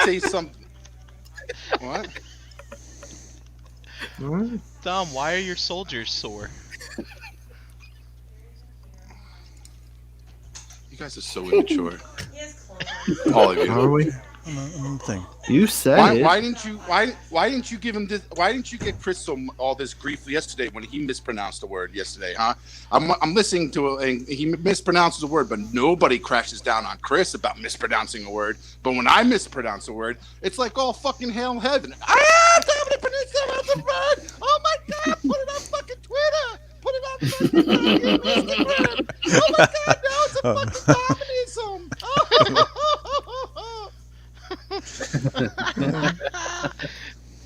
say something. What? Dom, why are your soldiers sore? You guys are so immature. All of you. Are we? Thing. You said Why, it. why didn't you give him this? Why didn't you get Chris all this grief yesterday when he mispronounced the word yesterday? Huh? I'm listening to it and he mispronounces a word, but nobody crashes down on Chris about mispronouncing a word. But when I mispronounce a word, it's like all fucking hell heaven. Somebody pronounced the word. Oh my god! Put it on fucking Twitter. Put it on fucking Instagram. Oh my god! Now it's a fucking communism.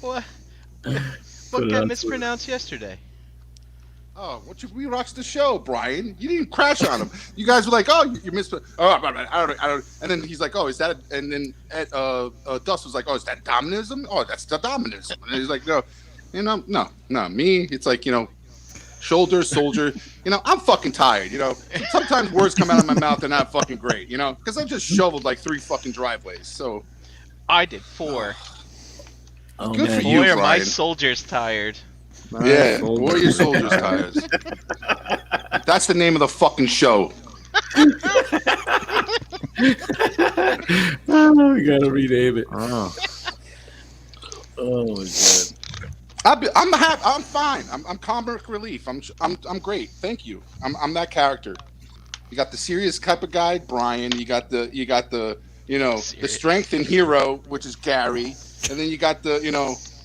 What? What got mispronounced yesterday? Oh, we watched the show, Brian. You didn't crash on him. You guys were like, "Oh, you missed." Oh, I don't. And then he's like, "Oh, is that?" And then Dust was like, "Oh, is that dominism? Oh, that's the dominism." And he's like, "No, no. Me, it's like shoulder, soldier. I'm fucking tired. Sometimes words come out of my mouth and not fucking great. Because I just shoveled like 3 fucking driveways. So I did 4. Oh, good man. for you, Boy, are my Brian. soldiers tired. Yeah, boy, your soldiers tired. That's the name of the fucking show. Oh, we gotta rename it. Oh. Oh my god. I'm happy. I'm fine. I'm comic relief. I'm great. Thank you. I'm that character. You got the serious type of guy, Brian. You got the the strength and hero, which is Gary, and then you got the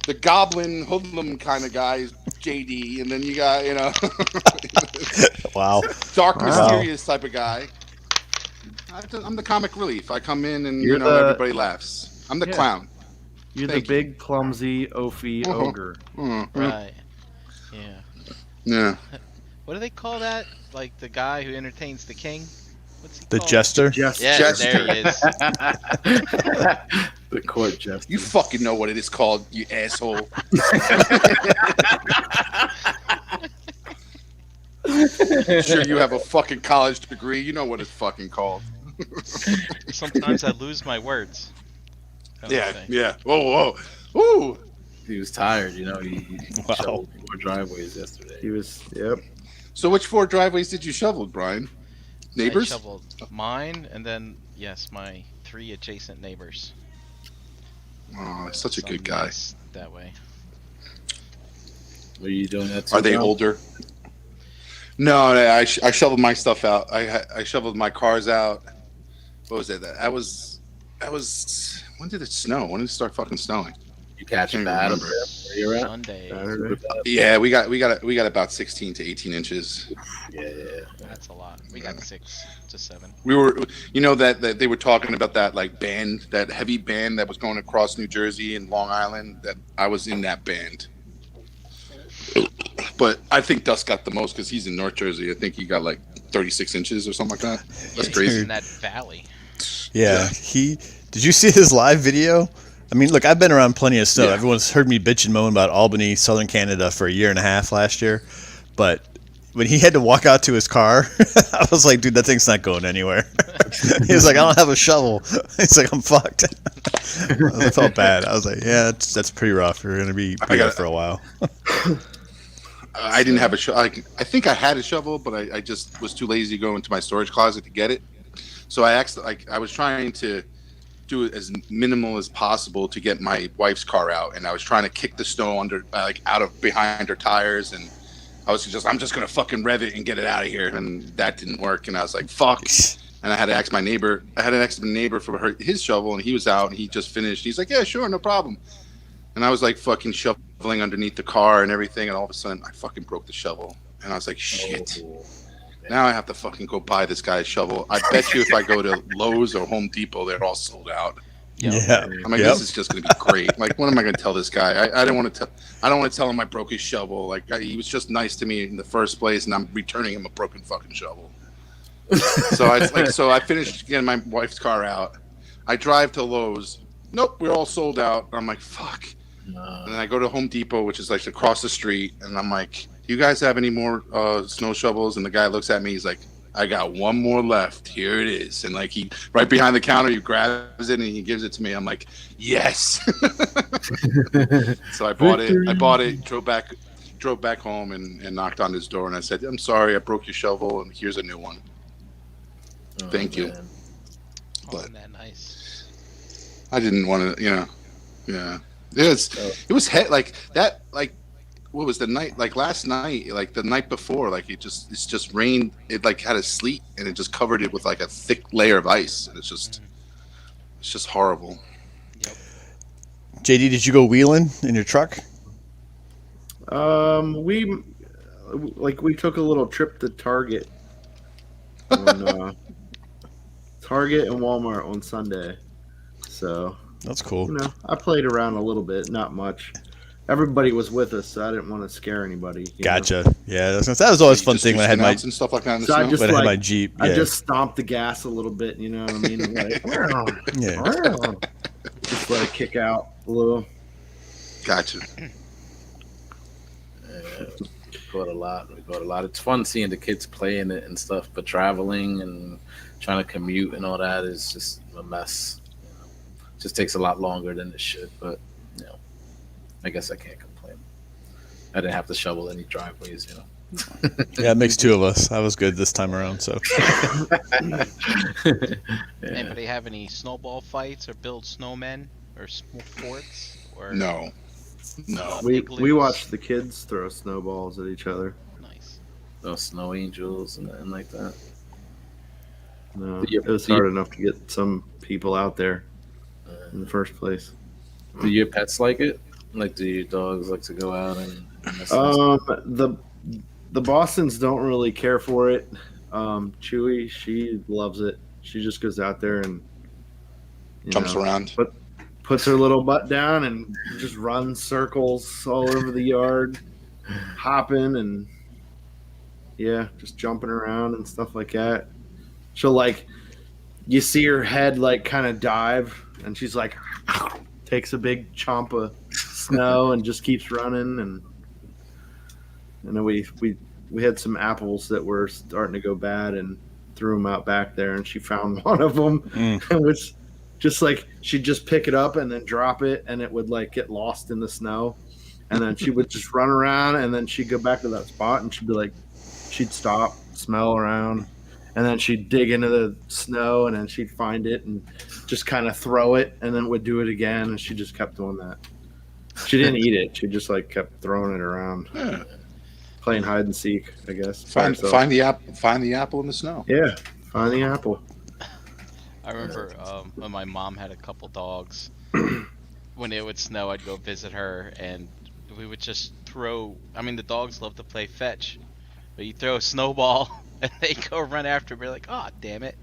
the goblin hoodlum kind of guy, JD, and then you got Wow. dark mysterious type of guy. I'm the comic relief. I come in and You're everybody laughs. I'm the Yeah. clown. You're Thank the big, clumsy, oafy Uh-huh. ogre. Right. Yeah. Yeah. What do they call that? Like the guy who entertains the king? What's he The called? jester. Just Yeah, Jester. there he is. The court justice. You fucking know what it is called, you asshole. Sure, you have a fucking college degree. You know what it's fucking called. Sometimes I lose my words. Kind of Yeah, thing. yeah. Whoa. Ooh. He was tired, He Wow. shoveled 4 driveways yesterday. He was. Yep. So which 4 driveways did you shovel, Brian? Neighbors? I shoveled mine, and then my 3 adjacent neighbors. Oh, such a So good I'm guy. nice that way. What are you doing that? Are they older? No, I shoveled my stuff out. I shoveled my cars out. What was it? That was. When did it snow? When did it start fucking snowing? You catch Can't bad up remember. there where you're at? Sunday. Saturday. Yeah, we got about 16 to 18 inches. Yeah. That's a lot. We got 6 to 7. We were, that they were talking about that like band, that heavy band that was going across New Jersey and Long Island. That I was in that band, but I think Dust got the most because he's in North Jersey. I think he got like 36 inches or something like that. That's He's crazy. in that valley. Yeah. Did you see his live video? I mean, look, I've been around plenty of snow. Yeah. Everyone's heard me bitch and moan about Albany, Southern Canada for a year and a half last year. But when he had to walk out to his car, I was like, dude, that thing's not going anywhere. He was like, I don't have a shovel. He's like, I'm fucked. I felt bad. I was like, yeah, that's pretty rough. You're going to be pretty rough for a while. I didn't have a shovel. I think I had a shovel, but I just was too lazy to go into my storage closet to get it. So I was trying to do it as minimal as possible to get my wife's car out, and I was trying to kick the snow under out of behind her tires, and I'm just gonna fucking rev it and get it out of here, and that didn't work, and I was like, fuck. And I had to ask my neighbor. I had to ask my neighbor for his shovel, and he was out, and he just finished. He's like, yeah, sure, no problem. And I was like fucking shoveling underneath the car and everything, and all of a sudden I fucking broke the shovel, and I was like, shit. Now I have to fucking go buy this guy's shovel. I bet you if I go to Lowe's or Home Depot, they're all sold out. Yeah. I'm like, this is just gonna be great. Like, what am I gonna tell this guy? I don't want to tell. I don't want to tell him I broke his shovel. Like, he was just nice to me in the first place, and I'm returning him a broken fucking shovel. So I finished getting my wife's car out. I drive to Lowe's. Nope, we're all sold out. I'm like, fuck. And then I go to Home Depot, which is like across the street, and I'm like, do you guys have any more snow shovels? And the guy looks at me. He's like, I got one more left. Here it is. And like he right behind the counter, he grabs it and he gives it to me. I'm like, yes. So I bought it, drove back home and knocked on his door and I said, I'm sorry, I broke your shovel and here's a new one. Thank you. Man. Oh, But- isn't that nice? I didn't want to, yeah. It was like that, like, what was the night, like last night, like the night before, like it's just rained. It like had a sleet and it just covered it with like a thick layer of ice. And it's just horrible. JD, did you go wheeling in your truck? We took a little trip to Target. Target and Walmart on Sunday. So, That's cool. I played around a little bit, not much. Everybody was with us, so I didn't want to scare anybody. Gotcha. Yeah, that was always a fun Just thing when I had spin my outs and stuff like that in the So I snow. just when I had like- my Jeep. I Yeah. just stomped the gas a little bit, you know what I mean? Like, Yeah. just let it kick out a little. Gotcha. We go out a lot. It's fun seeing the kids playing it and stuff, but traveling and trying to commute and all that is just a mess. Just takes a lot longer than it should, but I guess I can't complain. I didn't have to shovel any driveways, Yeah, it makes two of us. I was good this time around. So Anybody have any snowball fights or build snowmen or forts or No. We Igloos? watched the kids throw snowballs at each other. Nice. No snow angels and like that. No, Do you- it was do you- hard enough to get some people out there in the first place. Do your pets like it? Like, do your dogs like to go out and mess with The Bostons don't really care for it. Chewy, she loves it. She just goes out there and Jumps around. puts her little butt down and just runs circles all over the yard, hopping and just jumping around and stuff like that. She'll like, you see her head like kind of dive, and she's like, takes a big chomp of snow and just keeps running. And then we had some apples that were starting to go bad and threw them out back there, and she found one of them and was just like, she'd just pick it up and then drop it, and it would like get lost in the snow, and then she would just run around, and then she'd go back to that spot, and she'd be like, she'd stop, smell around, and then she'd dig into the snow, and then she'd find it and just kind of throw it, and then would do it again, and she just kept doing that. She didn't eat it. She just like kept throwing it around, Yeah. playing hide and seek, I guess. by herself. Find the apple in the snow. Yeah, find the apple. I remember when my mom had a couple dogs. When it would snow, I'd go visit her, and we would just throw. I mean, the dogs love to play fetch, but you throw a snowball, and they go run after me. Like, oh, damn it,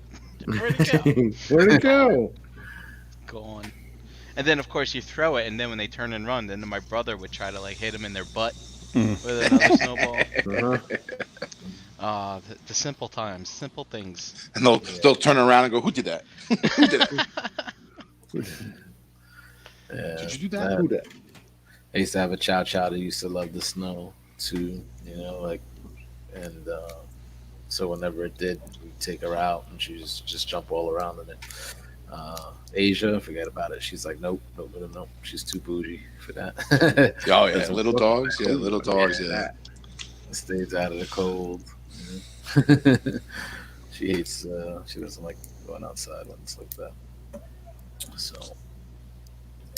where'd it go? Where'd it go? Gone. And then, of course, you throw it, and then when they turn and run, then my brother would try to like hit them in their butt with another snowball. Uh-huh. The simple times, simple things. And they'll turn around and go, "Who did that? Who did that? Did you do that?" Who dat? I used to have a chow chow that used to love the snow too, and so whenever it did, we'd take her out and she just jump all around in it. Asia, forget about it. She's like, nope. She's too bougie for that. Oh yeah, little dogs. Yeah, little dogs. Yeah. Stays out of the cold. She hates. She doesn't like going outside when it's like that. So,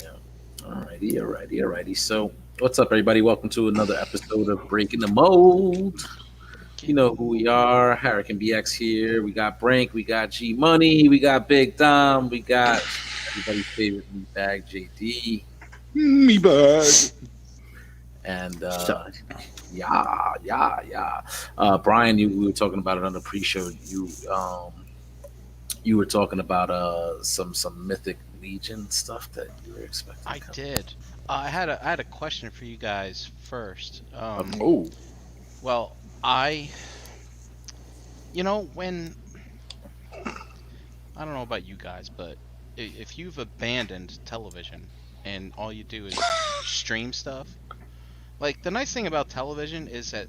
yeah. Alrighty. So, what's up, everybody? Welcome to another episode of Breaking the Mold. You know who we are. Hurricane BX here. We got Brink. We got G Money. We got Big Dom. We got everybody's favorite meat bag, JD. Me bag. And Brian, we were talking about it on the pre-show. You were talking about some mythic Legion stuff that you were expecting. I did. I had a question for you guys first. Oh. Well, when I don't know about you guys, but if you've abandoned television and all you do is stream stuff, like the nice thing about television is that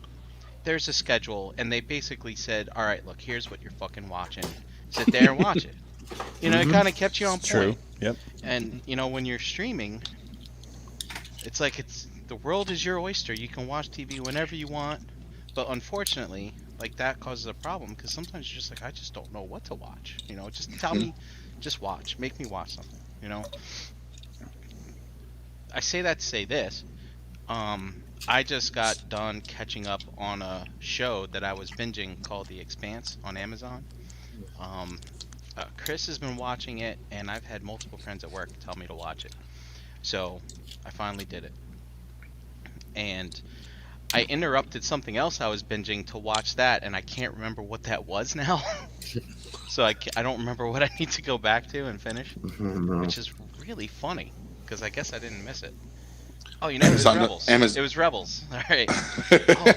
there's a schedule, and they basically said, all right, look, here's what you're fucking watching. Sit there and watch it. You know, it kind of kept you on point. True. Yep. And you know, when you're streaming, it's like the world is your oyster. You can watch TV whenever you want. But unfortunately, like that causes a problem because sometimes you're just like, I just don't know what to watch. You know, just tell me, just watch, make me watch something. You know. I say that to say this. I just got done catching up on a show that I was binging called The Expanse on Amazon. Chris has been watching it, and I've had multiple friends at work tell me to watch it. So I finally did it. And I interrupted something else I was binging to watch that, and I can't remember what that was now. So I don't remember what I need to go back to and finish, which is really funny, because I guess I didn't miss it. Oh, you know, it was Rebels. It was Rebels. All right. Oh,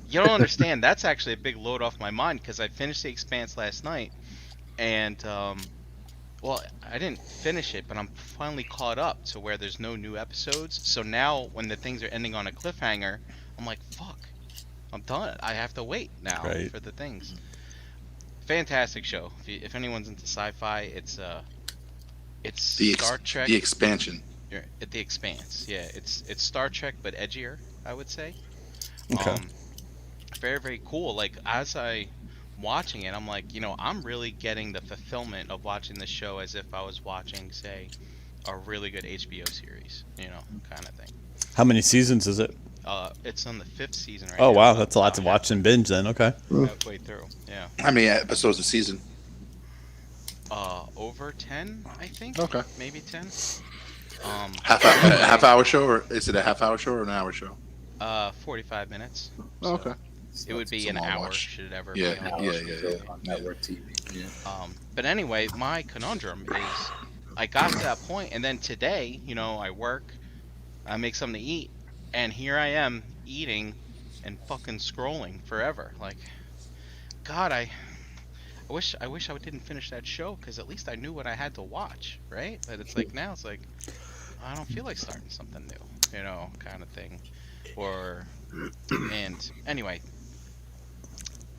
you don't understand. That's actually a big load off my mind, because I finished The Expanse last night, and, well, I didn't finish it, but I'm finally caught up to where there's no new episodes. So now, when the things are ending on a cliffhanger, I'm like, fuck, I'm done. I have to wait now for the things. Fantastic show. If anyone's into sci-fi, it's Star Trek. The Expansion. The Expanse, yeah. It's Star Trek, but edgier, I would say. Okay. Very, very cool. Like, as I watching it, I'm like, you know, I'm really getting the fulfillment of watching the show as if I was watching, say, a really good HBO series, you know, kind of thing. How many seasons is it? It's on the 5th season right Oh, now. wow. That's a lot to watch and binge then. Okay. Halfway through, yeah. How many episodes a season? Over 10, I think. Okay. Maybe 10. Half hour show, or is it a half hour show or an hour show? 45 minutes. Oh, okay. It would be an hour should it ever Yeah, be on. yeah. On network TV. Yeah. But anyway, my conundrum is I got to that point, and then today, you know, I work, I make something to eat, and here I am eating and fucking scrolling forever. Like, God, I wish I didn't finish that show, because at least I knew what I had to watch, right? But it's like now it's like I don't feel like starting something new, you know, kind of thing. And anyway,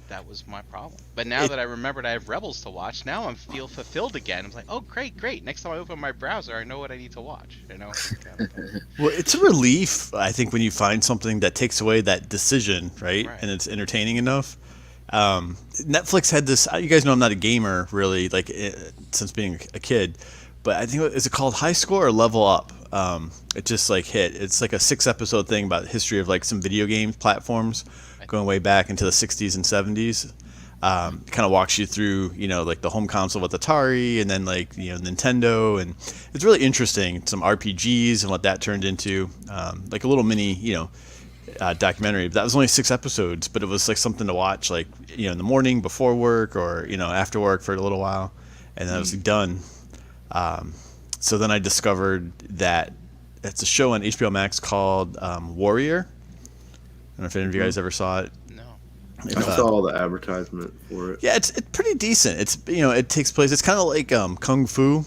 that was my problem. But now that I remembered I have Rebels to watch, now I feel fulfilled again. I'm like, oh, great. Next time I open my browser, I know what I need to watch, you know? Kind of thing. Well, it's a relief, I think, when you find something that takes away that decision, right? And it's entertaining enough. Netflix had this, you guys know I'm not a gamer, really, like, since being a kid. But I think, is it called High Score or Level Up? It just, like, hit. It's like a 6-episode thing about the history of, like, some video game platforms going way back into the 60s and 70s. It kind of walks you through, you know, like the home console with Atari and then, like, you know, Nintendo. And it's really interesting, some RPGs and what that turned into. Like a little mini, you know, documentary. That was only 6 episodes, but it was, like, something to watch, like, you know, in the morning before work or, you know, after work for a little while. And then I was done. So then I discovered that it's a show on HBO Max called Warrior. I don't know if any of you guys ever saw it. No. I saw the advertisement for it. Yeah, it's pretty decent. It's, you know, it takes place. It's kind of like Kung Fu,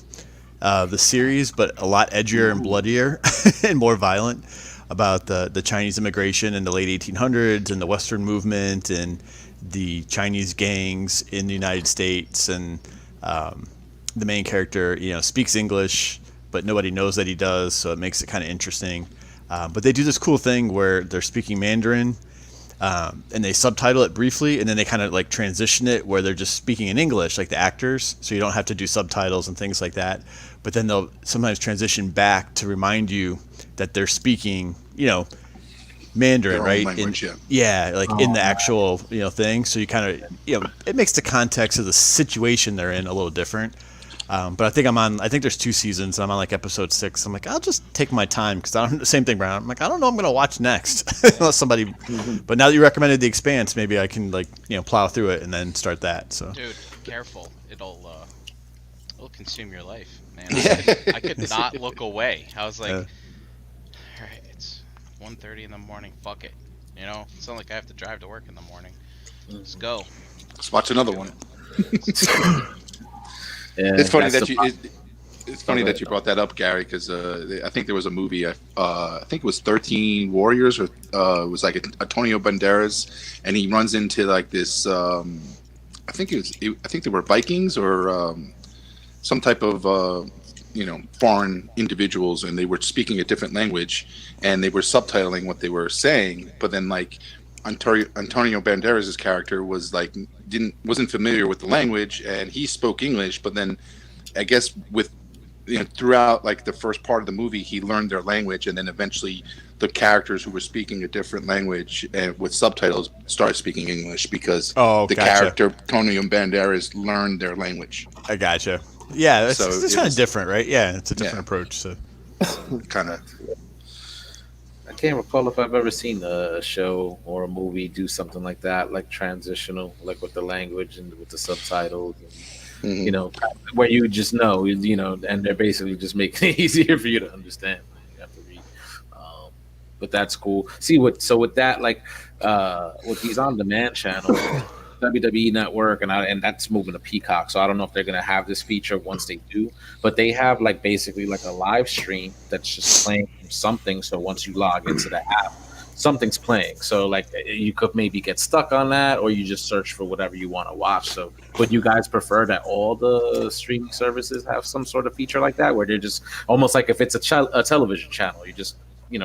the series, but a lot edgier and bloodier and more violent, about the Chinese immigration in the late 1800s and the Western movement and the Chinese gangs in the United States. And the main character, you know, speaks English, but nobody knows that he does, so it makes it kind of interesting. But they do this cool thing where they're speaking Mandarin, and they subtitle it briefly, and then they kind of, like, transition it where they're just speaking in English, like the actors, so you don't have to do subtitles and things like that. But then they'll sometimes transition back to remind you that they're speaking, you know, Mandarin, Their own right? language, In the actual, you know, thing. So you kind of, you know, it makes the context of the situation they're in a little different. But I think there's 2 seasons. I'm on, like, episode 6. I'm like, I'll just take my time, because I don't, same thing, Brian. I'm like, I don't know I'm going to watch next unless somebody, but now that you recommended The Expanse, maybe I can, like, you know, plow through it and then start that. So, Dude, careful. It'll consume your life, man. I could not look away. I was like, all right, it's 1:30 in the morning. Fuck it. You know, it's not like I have to drive to work in the morning. Let's go. Let's watch another one. Yeah, It's funny that's that the It's funny that you brought that up, Gary, because I think there was a movie. I think it was 13 Warriors, or it was like Antonio Banderas, and he runs into like this. I think I think they were Vikings or some type of foreign individuals, and they were speaking a different language, and they were subtitling what they were saying. But then like Antonio Banderas' character was like wasn't familiar with the language, and he spoke English, but then I guess with throughout like the first part of the movie, he learned their language, and then eventually the characters who were speaking a different language and with subtitles started speaking English because the character Antonio Banderas learned their language. I gotcha. Yeah, it's it kind was- of different, right? Yeah, it's a different approach. So Kind of. I can't recall if I've ever seen a show or a movie do something like that, like transitional, like with the language and with the subtitles. And, where you just know, and they're basically just making it easier for you to understand. You have to read, but that's cool. So with that, like with these on-demand channels, WWE Network, and that's moving to Peacock. So I don't know if they're gonna have this feature once they do, but they have like basically like a live stream that's just playing something. So once you log into the app, something's playing. So like you could maybe get stuck on that, or you just search for whatever you want to watch. So would you guys prefer that all the streaming services have some sort of feature like that, where they're just almost like if it's a television channel, you just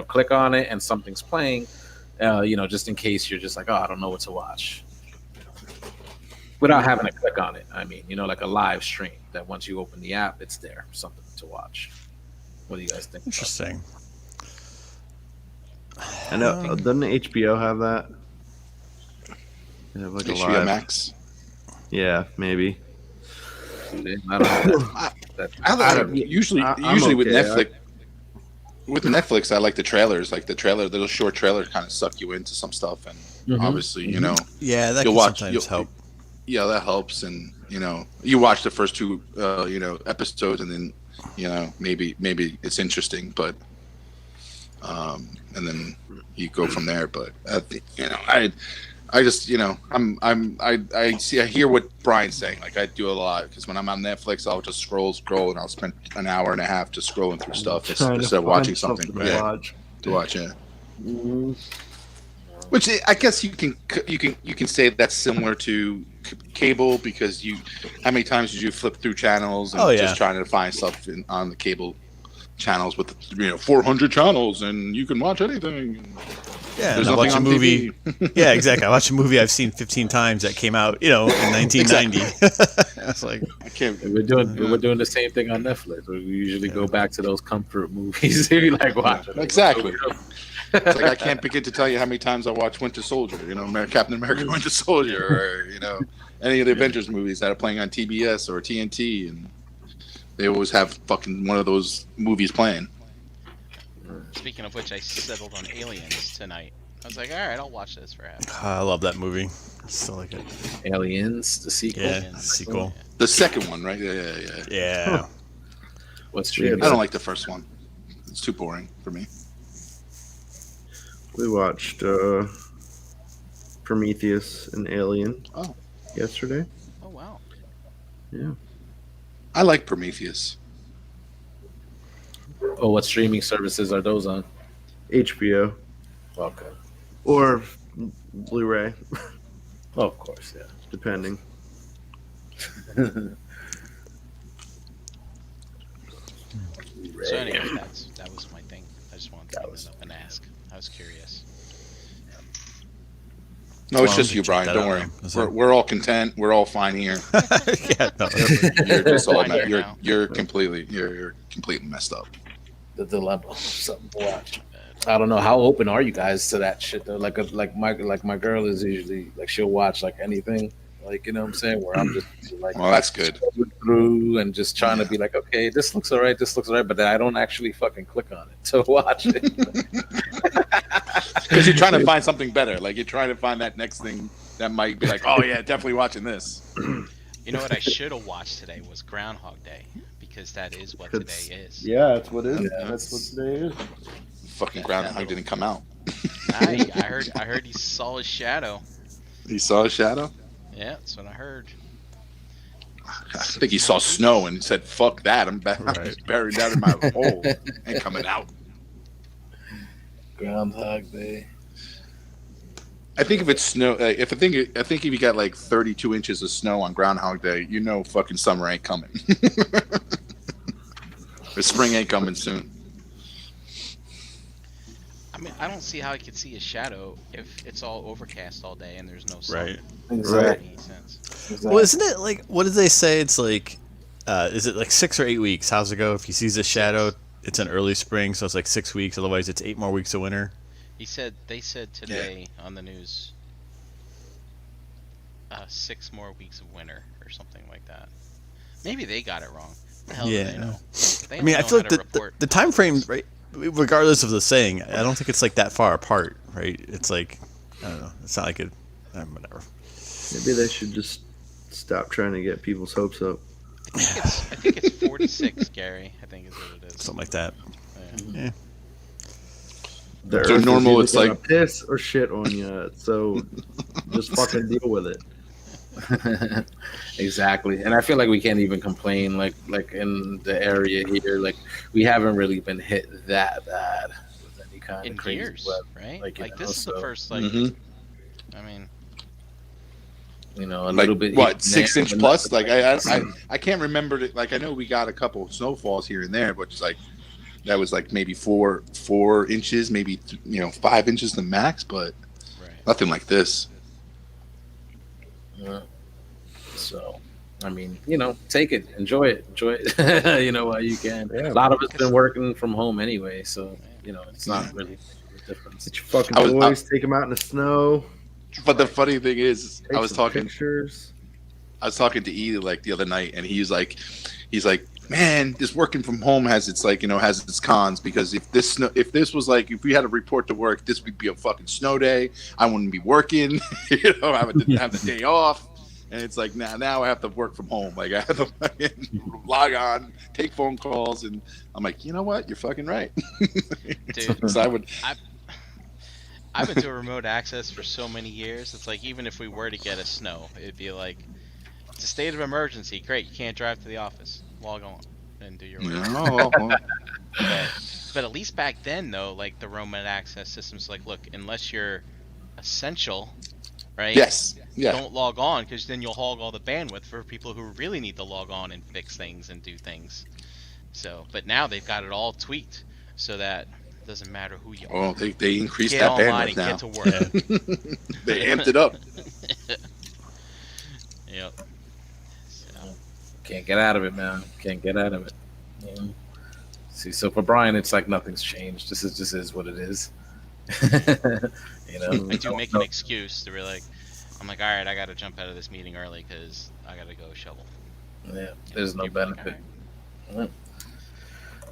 click on it and something's playing, just in case you're just like, oh, I don't know what to watch, without having to click on it. I mean, like a live stream that once you open the app, it's there, something to watch. What do you guys think? interesting. I know. Doesn't HBO have that? They have like a HBO live. Max. Yeah, maybe. I don't know. Usually I'm with okay. Netflix. With Netflix, I like the trailers. Like the little short trailer, kind of suck you into some stuff, and obviously, Yeah, that You'll can watch- sometimes help. yeah, that helps. And you watch the first two, episodes, and then, maybe it's interesting, but, and then you go from there. But I just, I hear what Brian's saying. Like I do a lot because when I'm on Netflix, I'll just scroll, and I'll spend an hour and a half just scrolling through stuff Trying instead of to watching find something. to Yeah, watch. to watch. Yeah. Mhm. Which I guess you can say that's similar to cable because how many times did you flip through channels and just trying to find stuff on the cable channels with 400 channels and you can watch anything. Yeah, There's and I nothing watch a on movie. TV. Yeah, exactly. I watch a movie I've seen 15 times that came out, in 1990. I was like, I can't. We're doing the same thing on Netflix. We usually go back to those comfort movies. We like watch it. Exactly. It's like I can't begin to tell you how many times I watched Winter Soldier, Captain America Winter Soldier, or any of the Avengers movies that are playing on TBS or TNT, and they always have fucking one of those movies playing. Speaking of which, I settled on Aliens tonight. I was like, all right, I'll watch this for half. I love that movie. I still like it. Aliens, the sequel. Yeah, Aliens. sequel. The second one, right? Yeah. Yeah. What's Yeah, true? I don't like the first one. It's too boring for me. We watched Prometheus and Alien yesterday. Oh wow. Yeah. I like Prometheus. Oh, what streaming services are those on? HBO Okay. or Blu-ray, Oh, of course, yeah. depending. So anyway, that was my thing. I just wanted to bring this up and ask. I was curious. No, it's Well, just you, check Brian. that Don't out worry. now. That's We're all content. We're all fine here. Yeah, no. You're just all Fine here now. you're completely messed up. The dilemma. Something to watch. I don't know. How open are you guys to that shit though? Like my girl is usually like she'll watch like anything. Like, you know what I'm saying? Where I'm just like Well, that's good. scrolling through and just trying to be like, okay, this looks all right, but then I don't actually fucking click on it to watch it. Because you're trying to find something better. Like you're trying to find that next thing that might be like, oh yeah, definitely watching this. You know what I should have watched today was Groundhog Day because that is what today is. Yeah, that's what it is. Yeah. That's what today is. Fucking Groundhog didn't come out. I heard he saw his shadow. He saw a shadow. Yeah, that's what I heard. I think he saw snow and said, "Fuck that! I'm Right. buried down in my hole and coming out." Groundhog Day. I think if it's snow, if I think if you got like 32 inches of snow on Groundhog Day, you know, fucking summer ain't coming. The spring ain't coming soon. I mean, I don't see how I could see a shadow if it's all overcast all day and there's no sun. Right. Doesn't Exactly. make any sense. Exactly. Well, isn't it like, what did they say? It's like, is it like 6 or 8 weeks? How's it go? If he sees a shadow, it's an early spring, so it's like 6 weeks. Otherwise, it's 8 more weeks of winter. They said today on the news, 6 more weeks of winter or something like that. Maybe they got it wrong. The hell do they know? They I mean, only I know feel how like to the report the time frame, right? Regardless of the saying, I don't think it's like that far apart, right? It's like, I don't know. It's not like it. Whatever. Maybe they should just stop trying to get people's hopes up. I think it's 46, Gary. I think is what it is. Something like that. Yeah. The So Earth is normal, either it's gonna like- piss or shit on you. So just fucking deal with it. Exactly, and I feel like we can't even complain. Like in the area here, like we haven't really been hit that bad with any kind In of crazy years, weather. right? Like, you Like know, this is the so- first, like, Mhm. I mean, You know, a Like little bit. what, here and 6 there, inch but plus? nothing Like I can't remember it. Like I know we got a couple of snowfalls here and there, but it's like that was like maybe 4 inches, maybe 5 inches the max, but right. nothing like this. Yeah. So, I mean, you know, take it, enjoy it, you know, while you can. Yeah, a lot of us been working from home anyway, so you know, it's not really a difference. Get your fucking I was- boys, take them out in the snow. But the funny thing is, Take I was some talking pictures. to E like the other night, and he's like, man, this working from home has its has its cons, because if this was like, if we had to report to work, this would be a fucking snow day. I wouldn't be working, I would have the day off, and it's like now I have to work from home. Like I have to fucking log on, take phone calls, and I'm like, you know what, you're fucking right. Dude, So I would. I've been doing remote access for so many years. It's like, even if we were to get a snow, it'd be like, it's a state of emergency. Great, you can't drive to the office. Log on and do your work. No, But at least back then, though, like the remote access systems, like, look, unless you're essential, right? yes, yeah. Don't log on, because then you'll hog all the bandwidth for people who really need to log on and fix things and do things. So, but now they've got it all tweaked so that it doesn't matter who you are. Oh, they increased Get that online bandwidth and now. get to work. They amped it up. Yep. So, Can't get out of it, man. Can't get out of it. Yeah. See, so for Brian, it's like nothing's changed. This is what it is. You know, I do make an excuse to be like, I'm like, all right, I got to jump out of this meeting early because I got to go shovel. Yeah, there's no People are like, benefit. "All right."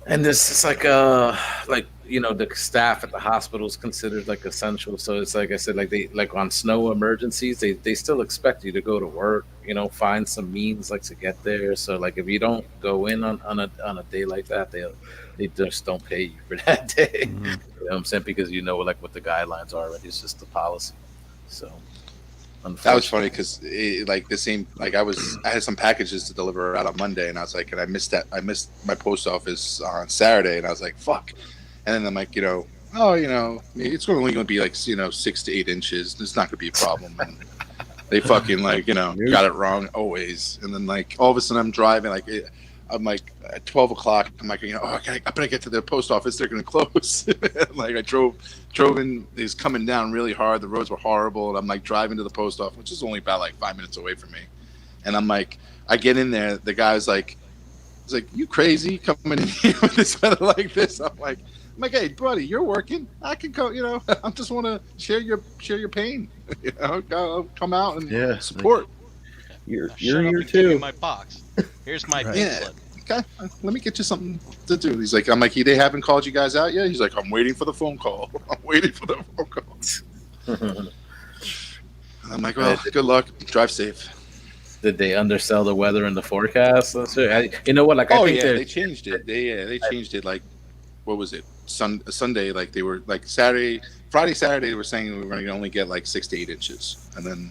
And this is like you know, the staff at the hospital is considered like essential. So it's like I said, like they like on snow emergencies, they still expect you to go to work, you know, find some means like to get there. So like if you don't go in on a day like that, they just don't pay you for that day. Mhm. You know what I'm saying? Because you know like what the guidelines are already. It's just the policy. So That was funny because like the same, like I had some packages to deliver out on Monday, and I was like, and I missed my post office on Saturday, and I was like, fuck. And then I'm like, it's only going to be like 6 to 8 inches. It's not going to be a problem. And they fucking got it wrong always. And then like all of a sudden I'm driving, like I'm like at 12 o'clock. I'm like, I better get to the post office. They're going to close. Like I drove in. It was coming down really hard. The roads were horrible. And I'm like driving to the post office, which is only about like 5 minutes away from me. And I'm like, I get in there. The guy's like, he's like, you crazy coming in here with this weather like this? I'm like, hey, buddy, you're working. I can go. I just want to share your pain. Come out and support. You're Now shut here up and give me too. my box. Here's my Right. Yeah. payslip. Okay, let me get you something to do. He's like, I'm like, they haven't called you guys out yet? He's like, I'm waiting for the phone call. I'm waiting for the phone call. I'm like, well, good luck. Drive safe. Did they undersell the weather in the forecast? You know what? Like I Oh think yeah, they're- they changed it. They changed it. Like, what was it? Sunday, like they were like Friday, Saturday. They were saying we were going to only get like 6 to 8 inches, and then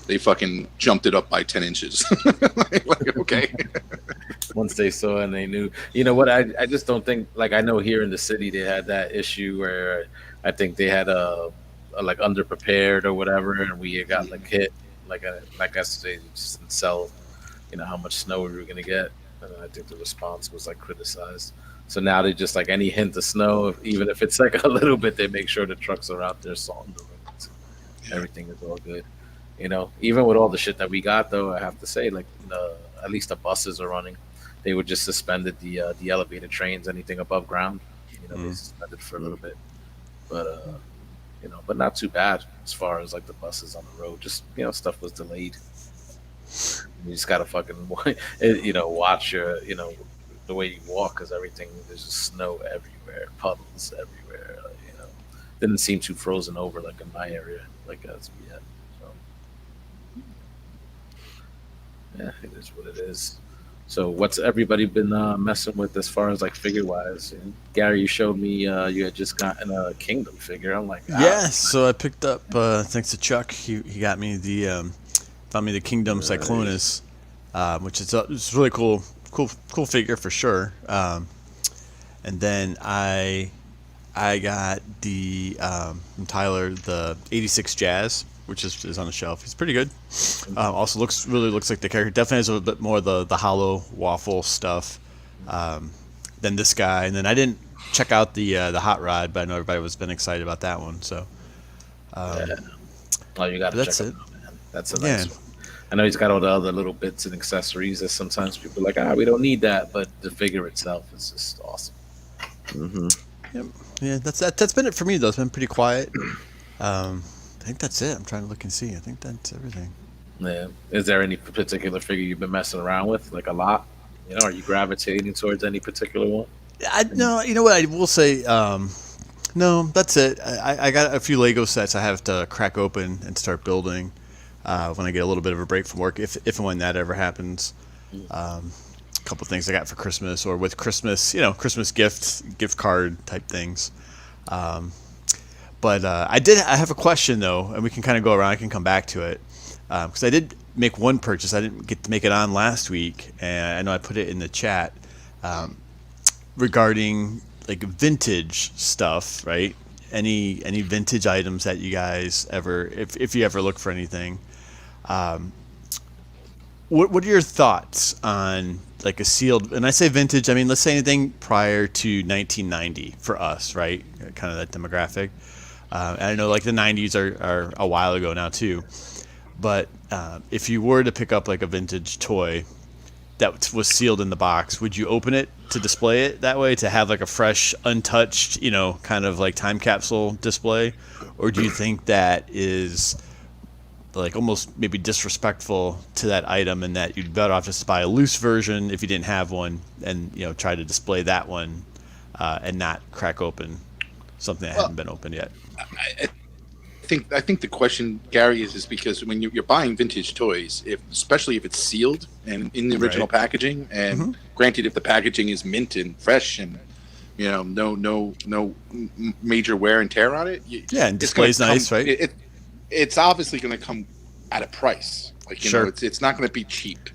they fucking jumped it up by 10 inches. Like, okay. Once they saw and they knew, you know what? I just don't think, like, I know here in the city they had that issue where I think they had a like underprepared or whatever, and we got like hit, like I say, just didn't sell, you know, how much snow we were gonna get, and I think the response was like criticized. So now they just like any hint of snow, even if it's like a little bit, they make sure the trucks are out there salting the roads. Everything is all good. You know, even with all the shit that we got, though, I have to say, like, at least the buses are running. They were just suspended the elevated trains, anything above ground. You know, they suspended for a little bit, but you know, but not too bad as far as like the buses on the road. Just, you know, stuff was delayed. You just gotta fucking, you know, watch your, you know, the way you walk, because everything, there's just snow everywhere, puddles everywhere. You know, didn't seem too frozen over like in my area, like as we had. Yeah, it is what it is. So, what's everybody been messing with as far as like figure wise? And Gary, you showed me you had just gotten a Kingdom figure. I'm like, Yeah, so I picked up thanks to Chuck. He got me found me the Kingdom Cyclonus, which is it's really cool figure for sure. And then I got the from Tyler the 86 Jazz, which is on the shelf. He's pretty good. Also looks like the character definitely has a little bit more of the hollow waffle stuff than this guy. And then I didn't check out the Hot Rod, but I know everybody was been excited about that one. So oh, you got to check that's it. it out, man. That's a nice one. I know he's got all the other little bits and accessories that sometimes people are like, we don't need that, but the figure itself is just awesome. Mm-hmm. Yep. Yeah, that's been it for me though. It's been pretty quiet. I think that's it. I'm trying to look and see. I think that's everything. Yeah. Is there any particular figure you've been messing around with, like a lot? You know, are you gravitating towards any particular one? No, you know what I will say. No, that's it. I got a few Lego sets I have to crack open and start building when I get a little bit of a break from work, if and when that ever happens. A couple things I got for Christmas or with Christmas, you know, Christmas gift card type things. But I have a question though, and we can kind of go around. I can come back to it because I did make one purchase. I didn't get to make it on last week, and I know I put it in the chat regarding like vintage stuff, right? Any vintage items that you guys ever, if you ever look for anything, what are your thoughts on like a sealed? And I say vintage, I mean let's say anything prior to 1990 for us, right? Kind of that demographic. And I know like the 90s are a while ago now too, but if you were to pick up like a vintage toy that was sealed in the box, would you open it to display it that way, to have like a fresh, untouched, you know, kind of like time capsule display? Or do you think that is like almost maybe disrespectful to that item, and that you'd better off just buy a loose version if you didn't have one, and you know, try to display that one and not crack open something that hadn't been opened yet? I think the question, Gary, is because when you're buying vintage toys, especially if it's sealed and in the original packaging, and granted, if the packaging is mint and fresh and you know no major wear and tear on it, and display's nice, right? It's obviously going to come at a price, like you know, it's not going to be cheap.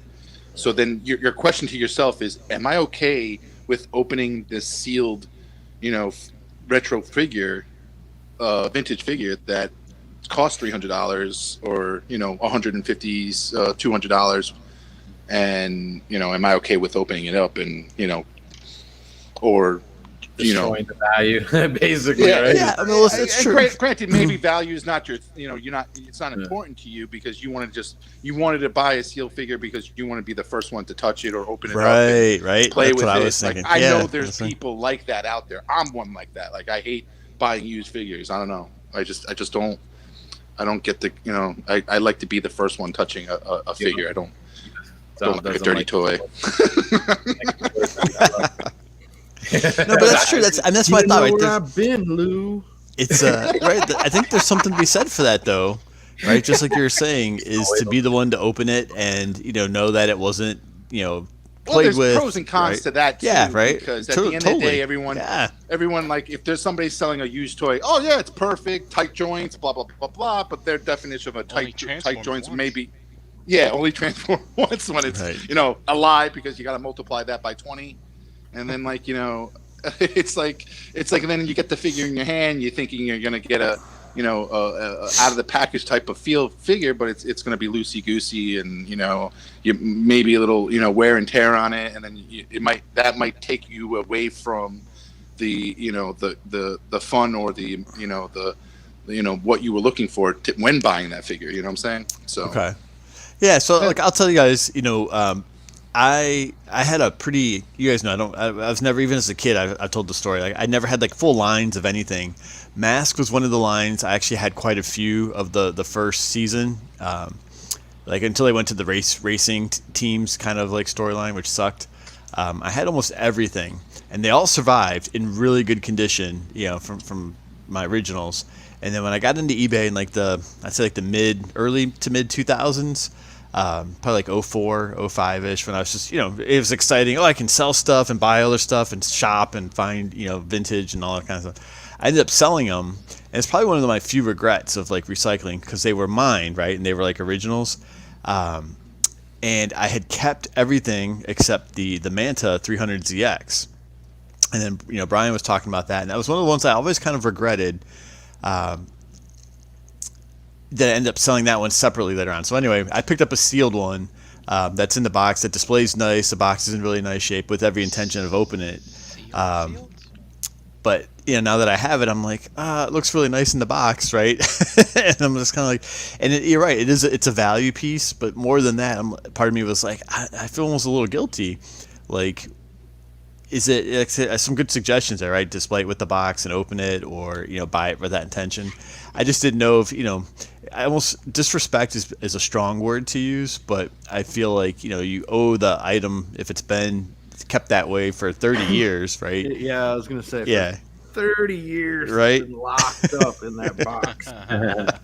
So then your question to yourself is, am I okay with opening this sealed, you know, retro figure, vintage figure that cost $300 or you know $150s, $200, and you know, am I okay with opening it up and you know, or destroying the value, basically? Yeah, right? yeah. I mean, it's true. Granted, maybe value is not your, you know, you're not. It's not important to you because you wanted to buy a sealed figure because you want to be the first one to touch it or open it up, right. Play That's with what it. I was thinking. Like, I know there's people like that out there. I'm one like that. Like I hate buying used figures. I don't know. I just don't. I don't get the, you know. I like to be the first one touching a figure. I don't like a dirty toy. No, but that's true. That's my thought. Right? Where I've been, Lou. It's right. I think there's something to be said for that, though, right? Just like you were saying, is to be the one to open it and you know that it wasn't, you know, Well, played there's with. pros and cons right? to that too. Yeah, right. Because at the end of the day, everyone, Yeah. like, if there's somebody selling a used toy, oh yeah, it's perfect, tight joints, blah blah blah blah. But their definition of a tight joints once. maybe, only transform once when it's Right. a lie, because you got to multiply that by 20, and then it's like and then you get the figure in your hand, you're thinking you're gonna get a out of the package type of figure, but it's going to be loosey goosey, and you maybe a little wear and tear on it, and then that might take you away from the the fun, or the what you were looking for when buying that figure. You know what I'm saying? So Okay. Yeah. So like I'll tell you guys, I had a pretty, you guys know, I was never, even as a kid, I've told the story, like I never had like full lines of anything. Mask was one of the lines. I actually had quite a few of the first season, like until I went to the racing teams kind of like storyline, which sucked. I had almost everything, and they all survived in really good condition, from my originals. And then when I got into eBay in like I'd say like the early to mid 2000s, probably like 04, 05-ish, when I was just, it was exciting. Oh, I can sell stuff and buy other stuff and shop and find, vintage and all that kind of stuff. I ended up selling them, and it's probably one of my few regrets of like recycling, because they were mine, right? And they were like originals. And I had kept everything except the Manta 300ZX. And then, Brian was talking about that, and that was one of the ones I always kind of regretted, that I ended up selling that one separately later on. So anyway, I picked up a sealed one that's in the box, that displays nice. The box is in really nice shape with every intention of opening it. Sealed? But now that I have it, I'm like, it looks really nice in the box, right? And I'm just kind of like, and you're right, it's a value piece, but more than that, part of me was like, I feel almost a little guilty. Like, is it some good suggestions there, right? Display it with the box and open it, or buy it for that intention. I just didn't know if I almost, disrespect is a strong word to use, but I feel like you owe the item if it's been kept that way for 30 years, right? Yeah, I was gonna say. Yeah. 30 years, Right? been locked up in that box.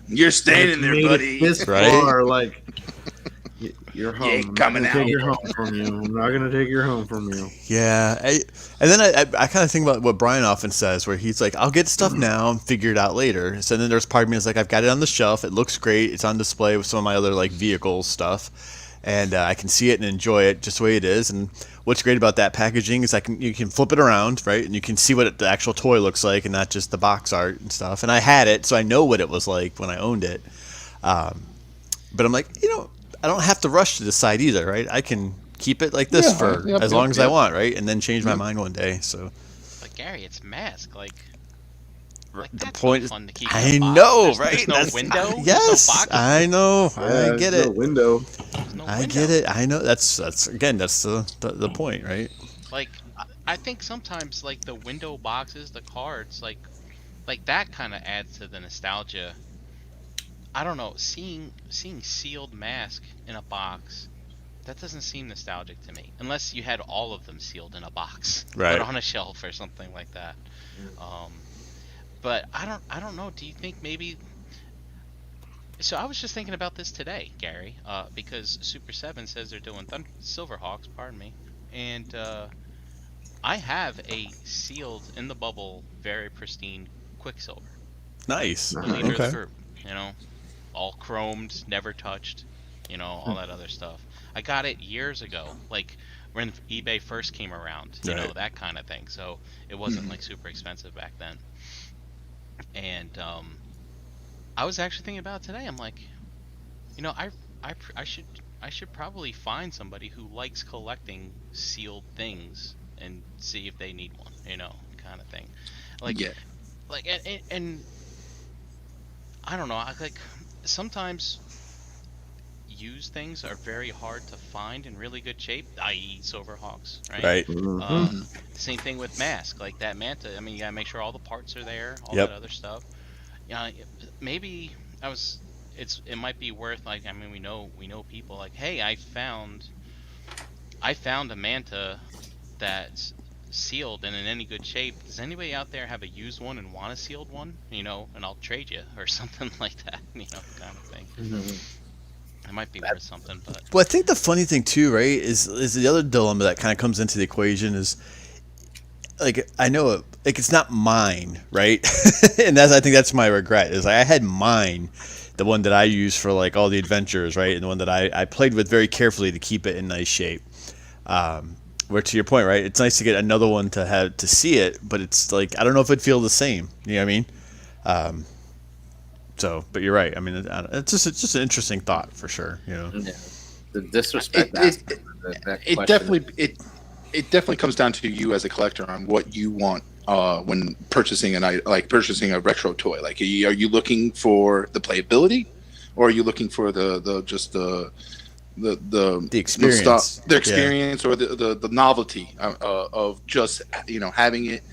you're staying in there, Made it buddy. This Right? far, like you're home. You ain't I'm coming not gonna out. take your home from you. I'm not gonna take your home from you. Yeah, and then I kind of think about what Brian often says, where he's like, I'll get stuff now and figure it out later. So then there's part of me that's like, I've got it on the shelf, it looks great, it's on display with some of my other like vehicle stuff, and I can see it and enjoy it just the way it is. And what's great about that packaging is you can flip it around, right, and you can see what the actual toy looks like, and not just the box art and stuff. And I had it, so I know what it was like when I owned it. But I'm like, I don't have to rush to decide either, right? I can keep it like this for as long as I want, right? And then change my mind one day. So, But Gary, it's Mask. Like the that's point no is, fun to keep I in a box. know, There's, right? There's no window. There's Yes, no box. I know. Yeah, I get there's it. no window. There's no I window. get it. I know. That's the point, right? Like I think sometimes like the window boxes, the cards, like that kind of adds to the nostalgia. I don't know, seeing sealed Mask in a box, that doesn't seem nostalgic to me, unless you had all of them sealed in a box, Right. put on a shelf or something like that. But I don't know. Do you think maybe? So I was just thinking about this today, Gary, because Super 7 says they're doing Silverhawks, pardon me, and I have a sealed in the bubble, very pristine Quicksilver. Nice. The leader of the Okay. group, all chromed, never touched, all that other stuff. I got it years ago, like when eBay first came around, Right. that kind of thing. So it wasn't like super expensive back then. And I was actually thinking about it today. I'm like, I should probably find somebody who likes collecting sealed things and see if they need one, kind of thing. Like, Yeah. like, and I don't know. Like sometimes used things are very hard to find in really good shape, i.e. Silverhawks, right? Right. Mhm. Same thing with Mask, like that Manta. I mean, you gotta make sure all the parts are there, all Yep. that other stuff. Maybe it might be worth, like, I mean, we know people like, hey, I found a Manta that's sealed and in any good shape. Does anybody out there have a used one and want a sealed one? And I'll trade you or something like that, kind of thing. It might be worth something, but Well, I think the funny thing too, right, is the other dilemma that kind of comes into the equation is, like, I know it, like, it's not mine, right? And I think that's my regret, is like I had mine, the one that I use for like all the adventures, right, and the one that I played with very carefully to keep it in nice shape. Where, to your point, right, it's nice to get another one to have to see it, but it's like I don't know if it'd feel the same. You know what I mean? So, but you're right. I mean, it's just an interesting thought for sure. You know. Yeah. The disrespect. It definitely comes down to you as a collector on what you want when purchasing purchasing a retro toy. Like, are you looking for the playability, or are you looking for the experience, the experience, or the novelty of just having it.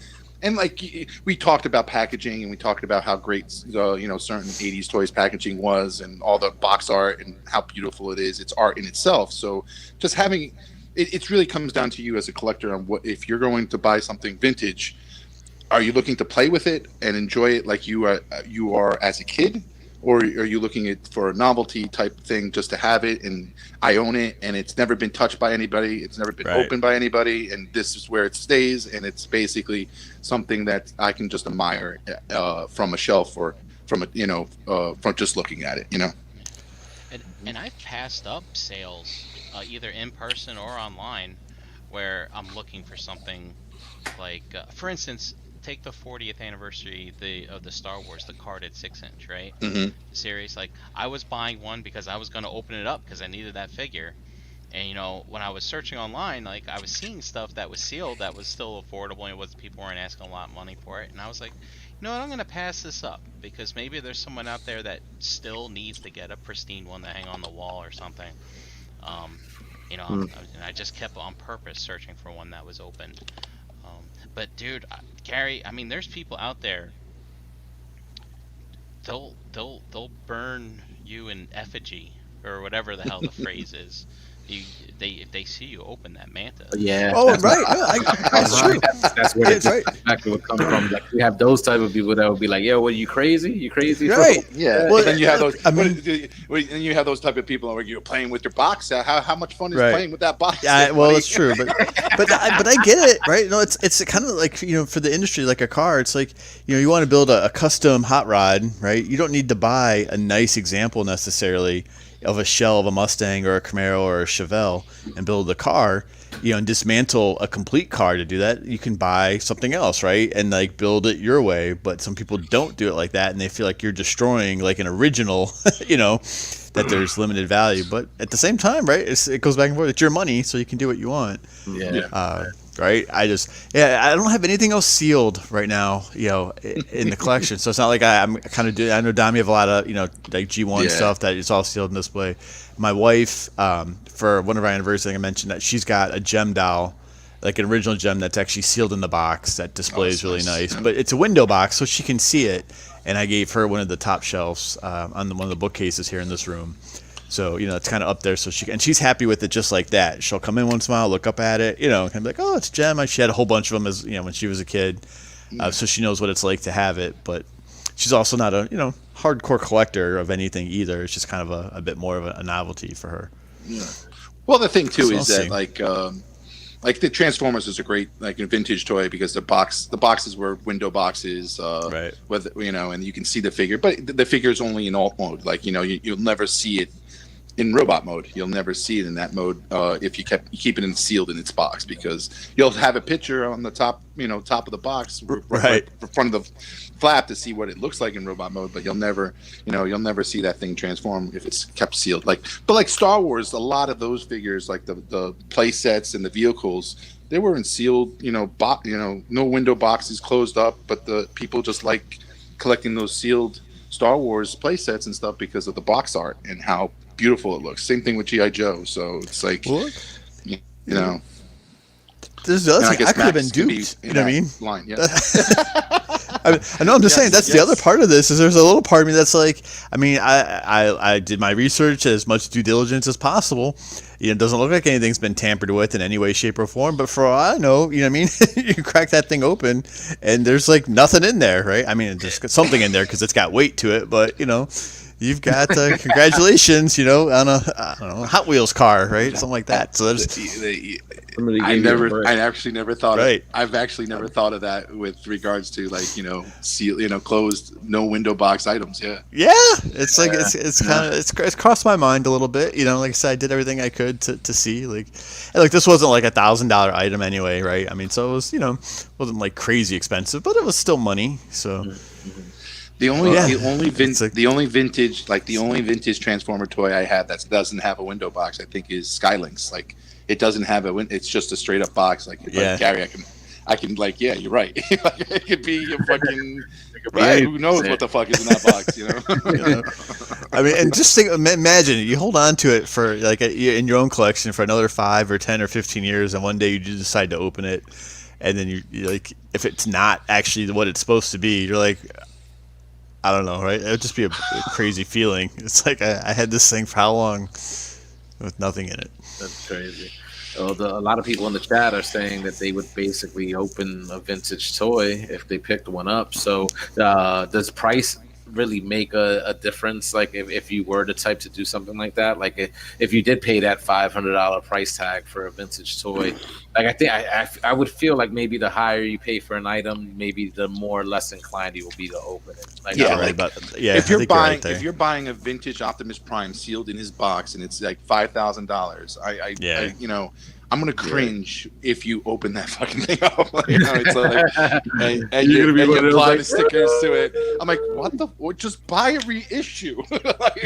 And like we talked about packaging, and we talked about how great certain 80s toys packaging was, and all the box art and how beautiful it is. It's art in itself. So just having it really comes down to you as a collector on what, if you're going to buy something vintage, are you looking to play with it and enjoy it like you are as a kid, or are you looking for a novelty type thing just to have it and I own it and it's never been touched by anybody, it's never been opened by anybody, and this is where it stays, and it's basically something that I can just admire from a shelf or from from just looking at it, And I've passed up sales, either in person or online, where I'm looking for something like, for instance, take the 40th anniversary of the Star Wars, the carded 6-inch, right? Mm-hmm. Series. Like, I was buying one because I was going to open it up because I needed that figure. And when I was searching online, like, I was seeing stuff that was sealed that was still affordable, and people weren't asking a lot of money for it. And I was like, what, I'm going to pass this up because maybe there's someone out there that still needs to get a pristine one to hang on the wall or something. And I just kept on purpose searching for one that was opened. But dude, Gary, I mean, there's people out there. They'll burn you in effigy or whatever the hell the phrase is. If they see you open that manta. Yeah. Oh, right. No, that's true. That's where It's right. back would come from. Like, we have those type of people that would be like, "Yo, what, you crazy? You crazy?" Right. Yeah. Well, Then you have those. I mean- and you have those type of people where you're playing with your box. How much fun is Right. playing with that box? Yeah, well, that's true, but I get it, right? No, it's kind of like, for the industry, like a car. It's like, you want to build a custom hot rod, right? You don't need to buy a nice example necessarily of a shell of a Mustang or a Camaro or a Chevelle and build the car, and dismantle a complete car to do that. You can buy something else, right? And like build it your way. But some people don't do it like that, and they feel like you're destroying like an original, that there's limited value. But at the same time, right? It goes back and forth. It's your money, so you can do what you want. Yeah. Right? I don't have anything else sealed right now, in the collection. So it's not like I'm kind of doing. I know, Dom, you have a lot of like G1 stuff that is all sealed in display. My wife, for one of our anniversaries, I think I mentioned that she's got a gem doll, like an original gem that's actually sealed in the box. That displays really nice, but it's a window box, so she can see it. And I gave her one of the top shelves on one of the bookcases here in this room. So, it's kind of up there. So she's happy with it just like that. She'll come in once in a while, look up at it, and be like, oh, it's a gem. She had a whole bunch of them as, when she was a kid. So she knows what it's like to have it. But she's also not a, hardcore collector of anything either. It's just kind of a bit more of a novelty for her. Yeah. Well, the thing too So is that like the Transformers is a great a vintage toy because the boxes were window boxes, right? With and you can see the figure, but the figure is only in alt mode. Like you'll never see it in robot mode. You'll never see it in that mode if you keep it sealed in its box, because you'll have a picture on the top of the box, right in front of the flap to see what it looks like in robot mode, but you'll never see that thing transform if it's kept sealed. But like Star Wars, a lot of those figures, like the play sets and the vehicles, they were in sealed, no window boxes, closed up, but the people just like collecting those sealed Star Wars play sets and stuff because of the box art and how beautiful it looks. Same thing with G.I. Joe. So it's like, There's the other thing. I could have been duped. You know what I mean? Line, yeah. I know. I'm just saying that's the other part of this. Is there's a little part of me that's like, I did my research, as much due diligence as possible. It doesn't look like anything's been tampered with in any way, shape, or form. But for all I know, you crack that thing open, and there's like nothing in there, right? I mean, there's something in there because it's got weight to it. But you've got congratulations, you know, on a I don't know, Hot Wheels car, right? Something like that. So there's Somebody gave you a break. I actually never thought Right. I've actually never thought of that with regards to like, you know, seal, you know, closed, no window box items. Yeah. yeah, it's like it's kind of it's crossed my mind a little bit, you know. Like I said, I did everything I could to see like, and like this wasn't like $1,000 item anyway, right? I mean, so it was, you know, wasn't like crazy expensive, but it was still money. So The only Yeah. the only It's like- the only vintage Transformer toy I had that doesn't have a window box, I think, is Skylinks. Like it doesn't have it's just a straight up box. Like Yeah. Gary, I can like, yeah, you're right. Like, it could be a fucking Right. who knows what the fuck is in that box, you know? you know? I mean, and just think, imagine you hold on to it for like in your own collection for another 5 or 10 or 15 years, and one day you just decide to open it, and then you like, if it's not actually what it's supposed to be, you're like, I don't know, right? It would just be a crazy feeling. It's like I had this thing for how long with nothing in it. That's crazy. A lot of people in the chat are saying that they would basically open a vintage toy if they picked one up. So does price really make a difference? Like if you were the type to do something like that, like if you did pay that $500 price tag for a vintage toy, like I think I would feel like maybe the higher you pay for an item, maybe the more less inclined you will be to open it. Like, Yeah, Right, like, but yeah, if I you're think you're right buying there. if you're buying a vintage Optimus Prime sealed in his box and it's like $5,000, Yeah. I you know, I'm gonna cringe if you open that fucking thing up. Like, you know, it's like, and You're you, gonna be and one of you those apply like, the stickers to it. I'm like, what the? Or just buy a reissue. Like,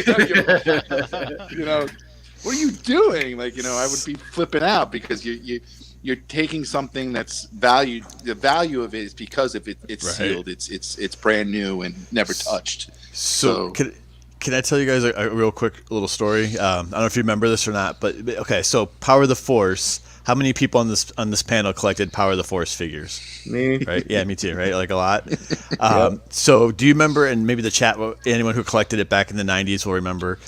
you know, what are you doing? Like, you know, I would be flipping out because you're taking something that's valued. The value of it is because if it's Right. sealed, it's brand new and never touched. So So- can I tell you guys a real quick little story? I don't know if you remember this or not, but okay. So Power of the Force. How many people on this panel collected Power of the Force figures? Me. Right? Yeah, me too. Right? Like a lot. So do you remember? And maybe the chat, anyone who collected it back in the '90s will remember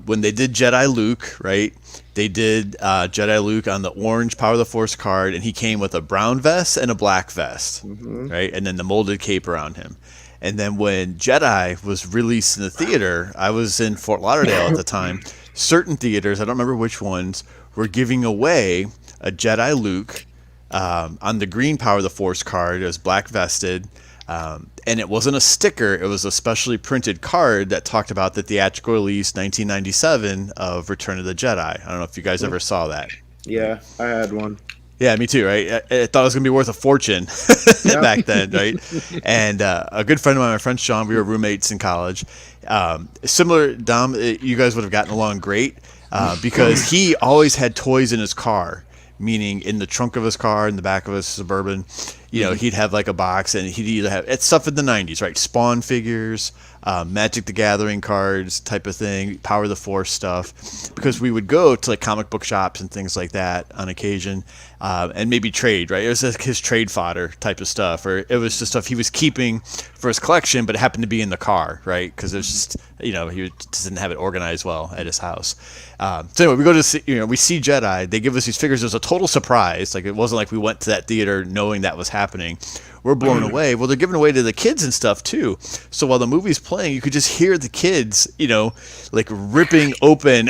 when they did Jedi Luke. Right? They did Jedi Luke on the orange Power of the Force card, and he came with a brown vest and a black vest. Right? And then the molded cape around him. And then when Jedi was released in the theater, I was in Fort Lauderdale at the time. Certain theaters, I don't remember which ones, were giving away a Jedi Luke on the green Power of the Force card. It was black vested. And it wasn't a sticker. It was a specially printed card that talked about the theatrical release 1997 of Return of the Jedi. I don't know if you guys ever saw that. Yeah, I had one. Yeah, me too, right? I thought it was going to be worth a fortune back then, right? And a good friend of mine, my friend Sean, we were roommates in college. Similar, Dom, you guys would have gotten along great because he always had toys in his car, meaning in the trunk of his car, in the back of his Suburban. You know, he'd have like a box, and he'd either have it's stuff in the '90s, right? Spawn figures, Magic the Gathering cards, type of thing, Power of the Force stuff. Because we would go to like comic book shops and things like that on occasion, and maybe trade, right? It was like his trade fodder type of stuff, or it was just stuff he was keeping for his collection, but it happened to be in the car, right? Because there's just, you know, he just didn't have it organized well at his house. So anyway, we go to see, you know, we see Jedi. They give us these figures. It was a total surprise. Like it wasn't like we went to that theater knowing that was happening. We're blown away. Well, they're giving away to the kids and stuff too. So while the movie's playing, you could just hear the kids, you know, like ripping open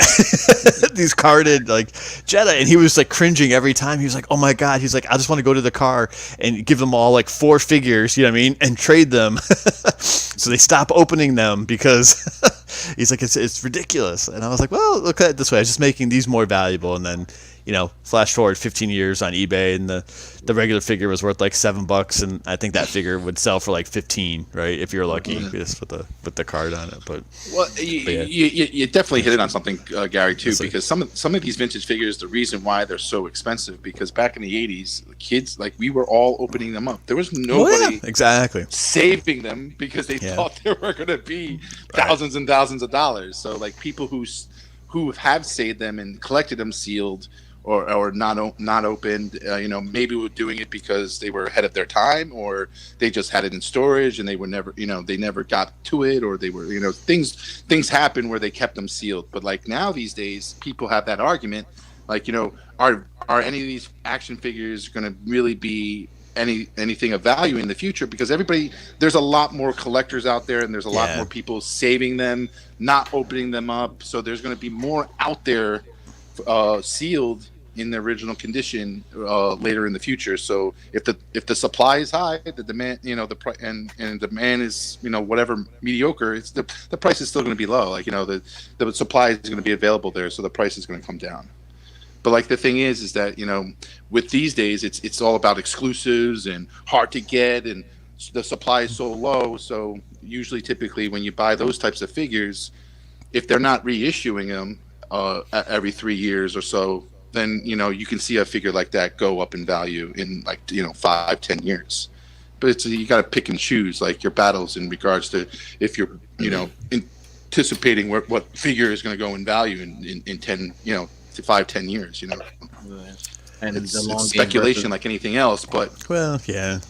these carded like Jedi, and he was like cringing every time. He was like, "Oh my god!" He's like, "I just want to go to the car and give them all like 4 figures, you know what I mean, and trade them." So they stop opening them because he's like, "It's ridiculous." And I was like, "Well, look at it this way. I was just making these more valuable." And then, you know, flash forward 15 years on eBay, and the regular figure was worth like $7, and I think that figure would sell for like 15, right, if you're lucky, just with the card on it. But Well, yeah. you definitely hit it on something, Gary, too, Yes, sir. because some of these vintage figures, the reason why they're so expensive, because back in the 80s, the kids, like, we were all opening them up. There was nobody exactly. saving them because they Yeah. thought they were going to be thousands and thousands of dollars. So, like, people who have saved them and collected them sealed or not opened, you know, maybe were doing it because they were ahead of their time, or they just had it in storage and they were never, you know, they never got to it, or they were, you know, things happen where they kept them sealed. But like now these days, people have that argument, like, you know, are any of these action figures going to really be anything of value in the future, because there's a lot more collectors out there, and there's a lot more people saving them, not opening them up. So there's going to be more out there sealed in the original condition later in the future. So if the supply is high, the demand, and demand is, whatever, mediocre, it's the price is still going to be low. Like, the supply is going to be available there, so the price is going to come down. But like the thing is that, with these days, it's all about exclusives and hard to get, and the supply is so low. So typically when you buy those types of figures, if they're not reissuing them every 3 years or so, then you can see a figure like that go up in value in 5-10 years. But you got to pick and choose like your battles in regards to if you're anticipating what figure is going to go in value in 10 to 5-10 years. And it's the long game speculation versus, like anything else. But yeah.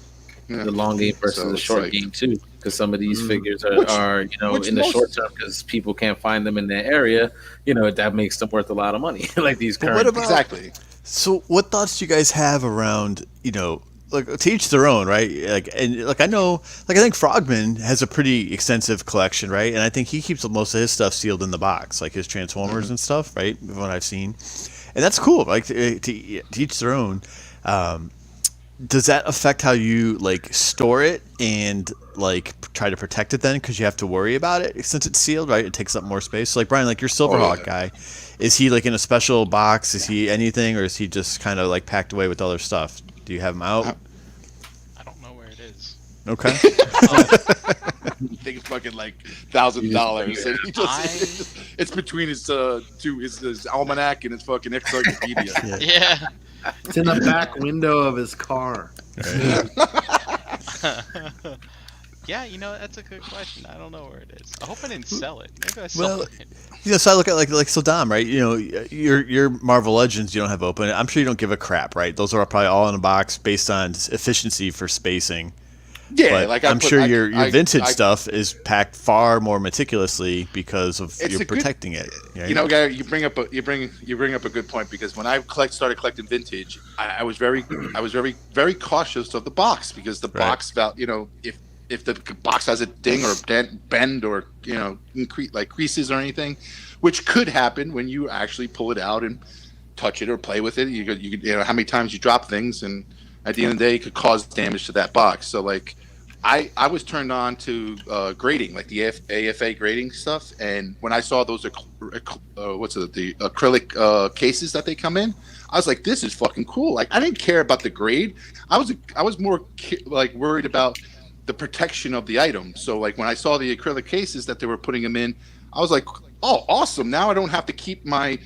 The long game versus the short game too, because some of these figures are in the short term, because people can't find them in their area. That makes them worth a lot of money. Like these current. What about, exactly. So, what thoughts do you guys have around like to each their own, right? I know, I think Frogman has a pretty extensive collection, right? And I think he keeps most of his stuff sealed in the box, like his Transformers and stuff, right? From what I've seen, and that's cool. Like to each their own. Does that affect how you store it and try to protect it then, because you have to worry about it since it's sealed, right? It takes up more space. So Brian, your Silverhawk guy, is he in a special box? Is he anything, or is he just kind of packed away with other stuff? Do you have him out? I don't know where it is. Okay. I think it's fucking $1,000, and he just it's between his his almanac and his fucking encyclopedia. Yeah. It's in the back window of his car. Yeah, that's a good question. I don't know where it is. I hope I didn't sell it. Maybe I sold it. So I look at so Dom, right? Your Marvel Legends you don't have open. I'm sure you don't give a crap, right? Those are probably all in a box based on efficiency for spacing. Yeah, but I'm sure your vintage stuff is packed far more meticulously because of you're protecting it. Right? Gary, you bring up a good point, because when I started collecting vintage, I was very very cautious of the box, because the box if the box has a ding or bend or creases or anything, which could happen when you actually pull it out and touch it or play with it. You how many times you drop things, and at the end of the day, it could cause damage to that box. So I was turned on to grading, like the AFA grading stuff, and when I saw those the acrylic cases that they come in, I was like, this is fucking cool. I didn't care about the grade. I was more worried about the protection of the item. So when I saw the acrylic cases that they were putting them in, I was like, oh, awesome. Now I don't have to keep my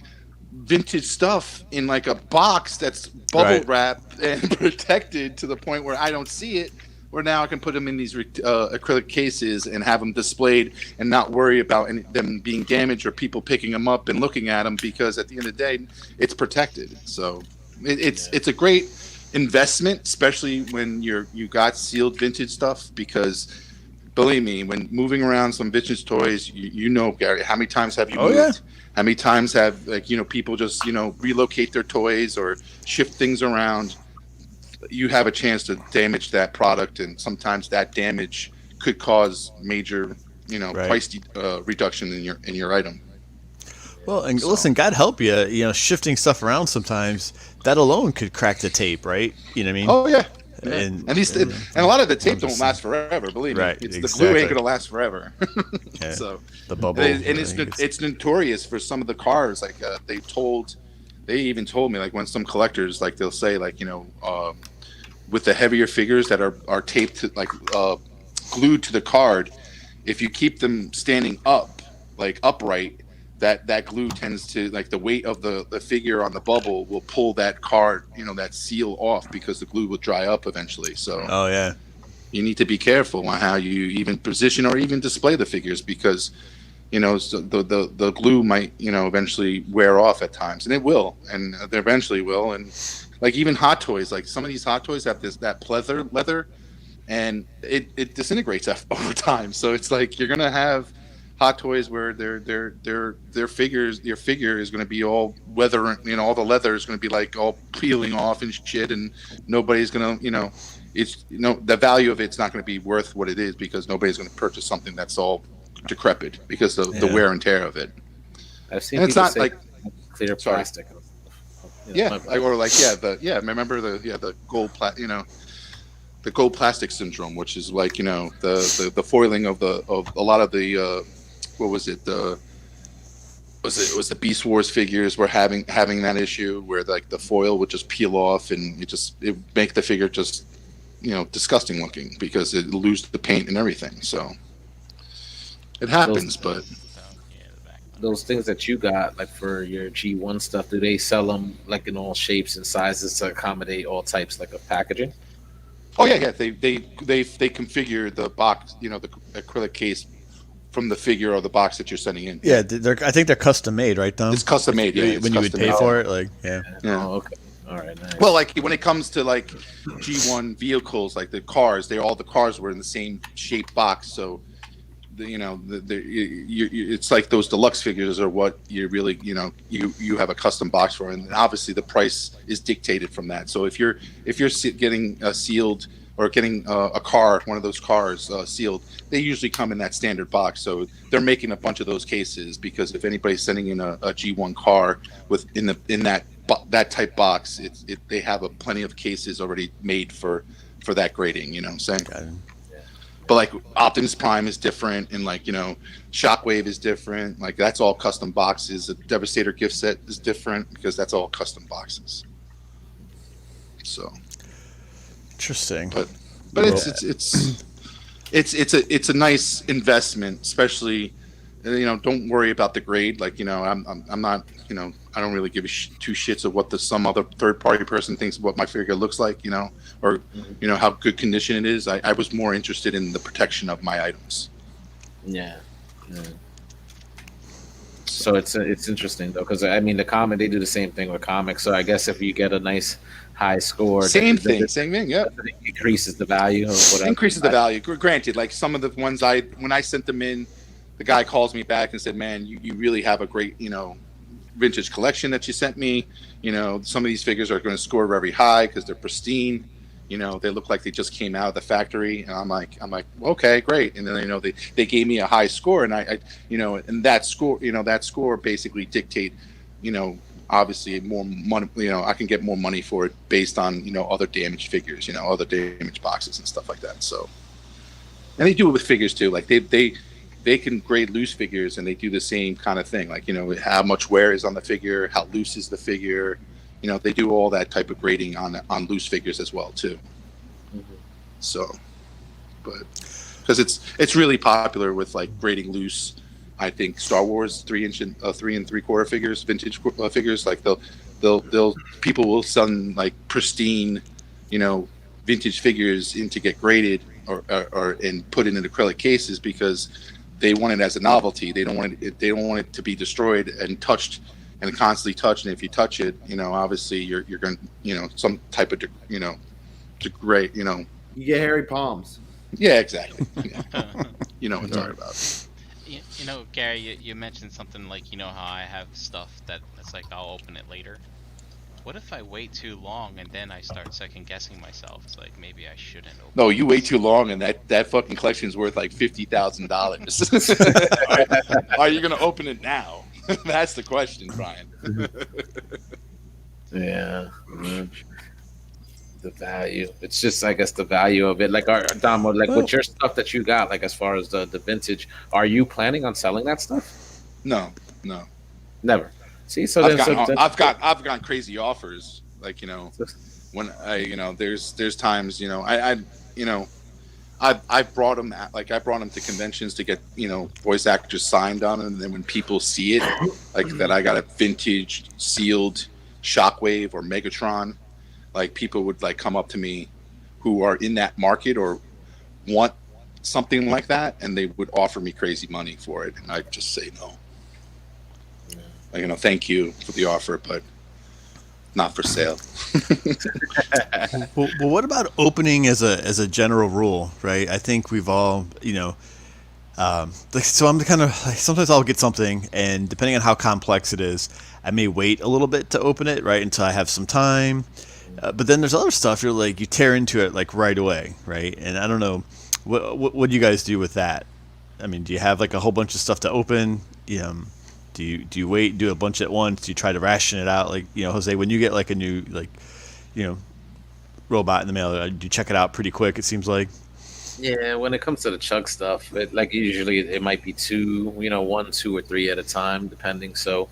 vintage stuff in a box that's bubble wrapped and protected to the point where I don't see it, where now I can put them in these acrylic cases and have them displayed and not worry about them being damaged or people picking them up and looking at them, because at the end of the day, it's protected. So it's a great investment, especially when you got sealed vintage stuff, because believe me, when moving around some vintage toys, Gary, how many times have you moved? Yeah. How many times have people just relocate their toys or shift things around? You have a chance to damage that product, and sometimes that damage could cause major price reduction in your item. Well, and listen, God help you, shifting stuff around sometimes, that alone could crack the tape, right? You know what I mean? Oh yeah. And a lot of the tape don't last forever. Believe me, the glue ain't gonna last forever. So the bubble, and it's notorious for some of the cars. They even told me when some collectors they'll say with the heavier figures that are taped to, glued to the card, if you keep them standing up upright, that glue tends to the weight of the figure on the bubble will pull that card, that seal off, because the glue will dry up eventually. So you need to be careful on how you even position or even display the figures, because so the glue might eventually wear off at times, and it will, and they eventually will. And even Hot Toys, some of these Hot Toys have that pleather leather, and it disintegrates over time. So it's you're gonna have Hot Toys where your figure is going to be all weather, all the leather is going to be all peeling off and shit, and nobody's going to, it's the value of it's not going to be worth what it is because nobody's going to purchase something that's all decrepit because of the wear and tear of it. I've seen And it's people not say like clear sorry. plastic. or like remember the gold the gold plastic syndrome, which is like the foiling of a lot of the what was it it was the Beast Wars figures were having that issue where like the foil would just peel off and it make the figure just disgusting looking because it lose the paint and everything. So it happens, but Those things that you got, like for your G1 stuff, do they sell them like in all shapes and sizes to accommodate all types like of packaging? oh yeah, they configure the box, the acrylic case from the figure or the box that you're sending in. Yeah, I think they're custom made, right, Tom? It's custom made. Yeah, when you would pay for it, like yeah. Oh, okay. All right. Nice. Well, like when it comes to like G1 vehicles, like the cars, all the cars were in the same shaped box. So, it's like those deluxe figures are what you really, you have a custom box for, and obviously the price is dictated from that. So if you're getting sealed or getting a car, one of those cars sealed, they usually come in that standard box. So they're making a bunch of those cases because if anybody's sending in a G1 car in that type box, they have plenty of cases already made for that grading. You know what I'm saying? But like Optimus Prime is different, and like Shockwave is different. Like that's all custom boxes. The Devastator gift set is different because that's all custom boxes. So interesting. But it's a nice investment, especially don't worry about the grade. Like I'm not I don't really give two shits of what some other third party person thinks of what my figure looks like, or how good condition it is. I was more interested in the protection of my items. Yeah. So it's interesting though, because I mean they do the same thing with comics. So I guess if you get a nice high score, same thing. Yeah, it increases the value or whatever. Increases the value. Granted, like some of the ones when I sent them in, the guy calls me back and said, "Man, you really have a great vintage collection that you sent me. Some of these figures are going to score very high because they're pristine. They look like they just came out of the factory." And I'm like, okay, great. And then they gave me a high score, and I and that score basically dictate, obviously more money. I can get more money for it based on other damaged figures, other damaged boxes and stuff like that. So, and they do it with figures too. Like they can grade loose figures, and they do the same kind of thing. Like how much wear is on the figure, how loose is the figure. They do all that type of grading on loose figures as well too. Mm-hmm. So, but because it's really popular with like grading loose. I think Star Wars 3 3/4 figures, vintage figures, like they'll people will send like pristine, vintage figures in to get graded or and put in acrylic cases because they want it as a novelty. They don't want it to be destroyed and touched and constantly touched. And if you touch it, obviously you're going to, some type of, degrade, You get hairy palms. Yeah, exactly. Yeah. You know what I'm talking about. Gary, you mentioned something like, how I have stuff that's like, I'll open it later. What if I wait too long and then I start second guessing myself? It's like maybe I shouldn't open No, you wait too long and that fucking collection is worth like $50,000. Are you gonna open it now? That's the question, Brian. Yeah. The value. It's just I guess the value of it. Like Dom, like with your stuff that you got, like as far as the vintage, are you planning on selling that stuff? No. Never. See, so I've gotten crazy offers. Like when there's times I've brought them to conventions to get voice actors signed on it, and then when people see it, like that I got a vintage sealed Shockwave or Megatron, like people would like come up to me who are in that market or want something like that, and they would offer me crazy money for it, and I'd just say no. Thank you for the offer, but not for sale. well, what about opening as a general rule, right? I think we've all, so I'm kind of like, sometimes I'll get something, and depending on how complex it is, I may wait a little bit to open it, right, until I have some time. But then there's other stuff you're like you tear into it like right away, right? And I don't know what do you guys do with that? I mean, do you have like a whole bunch of stuff to open? Do you wait and do a bunch at once? Do you try to ration it out? Like, Jose, when you get like a new robot in the mail, do you check it out pretty quick? It seems like. Yeah, when it comes to the chug stuff, like usually it might be two, 1, 2, or 3 at a time, depending. So,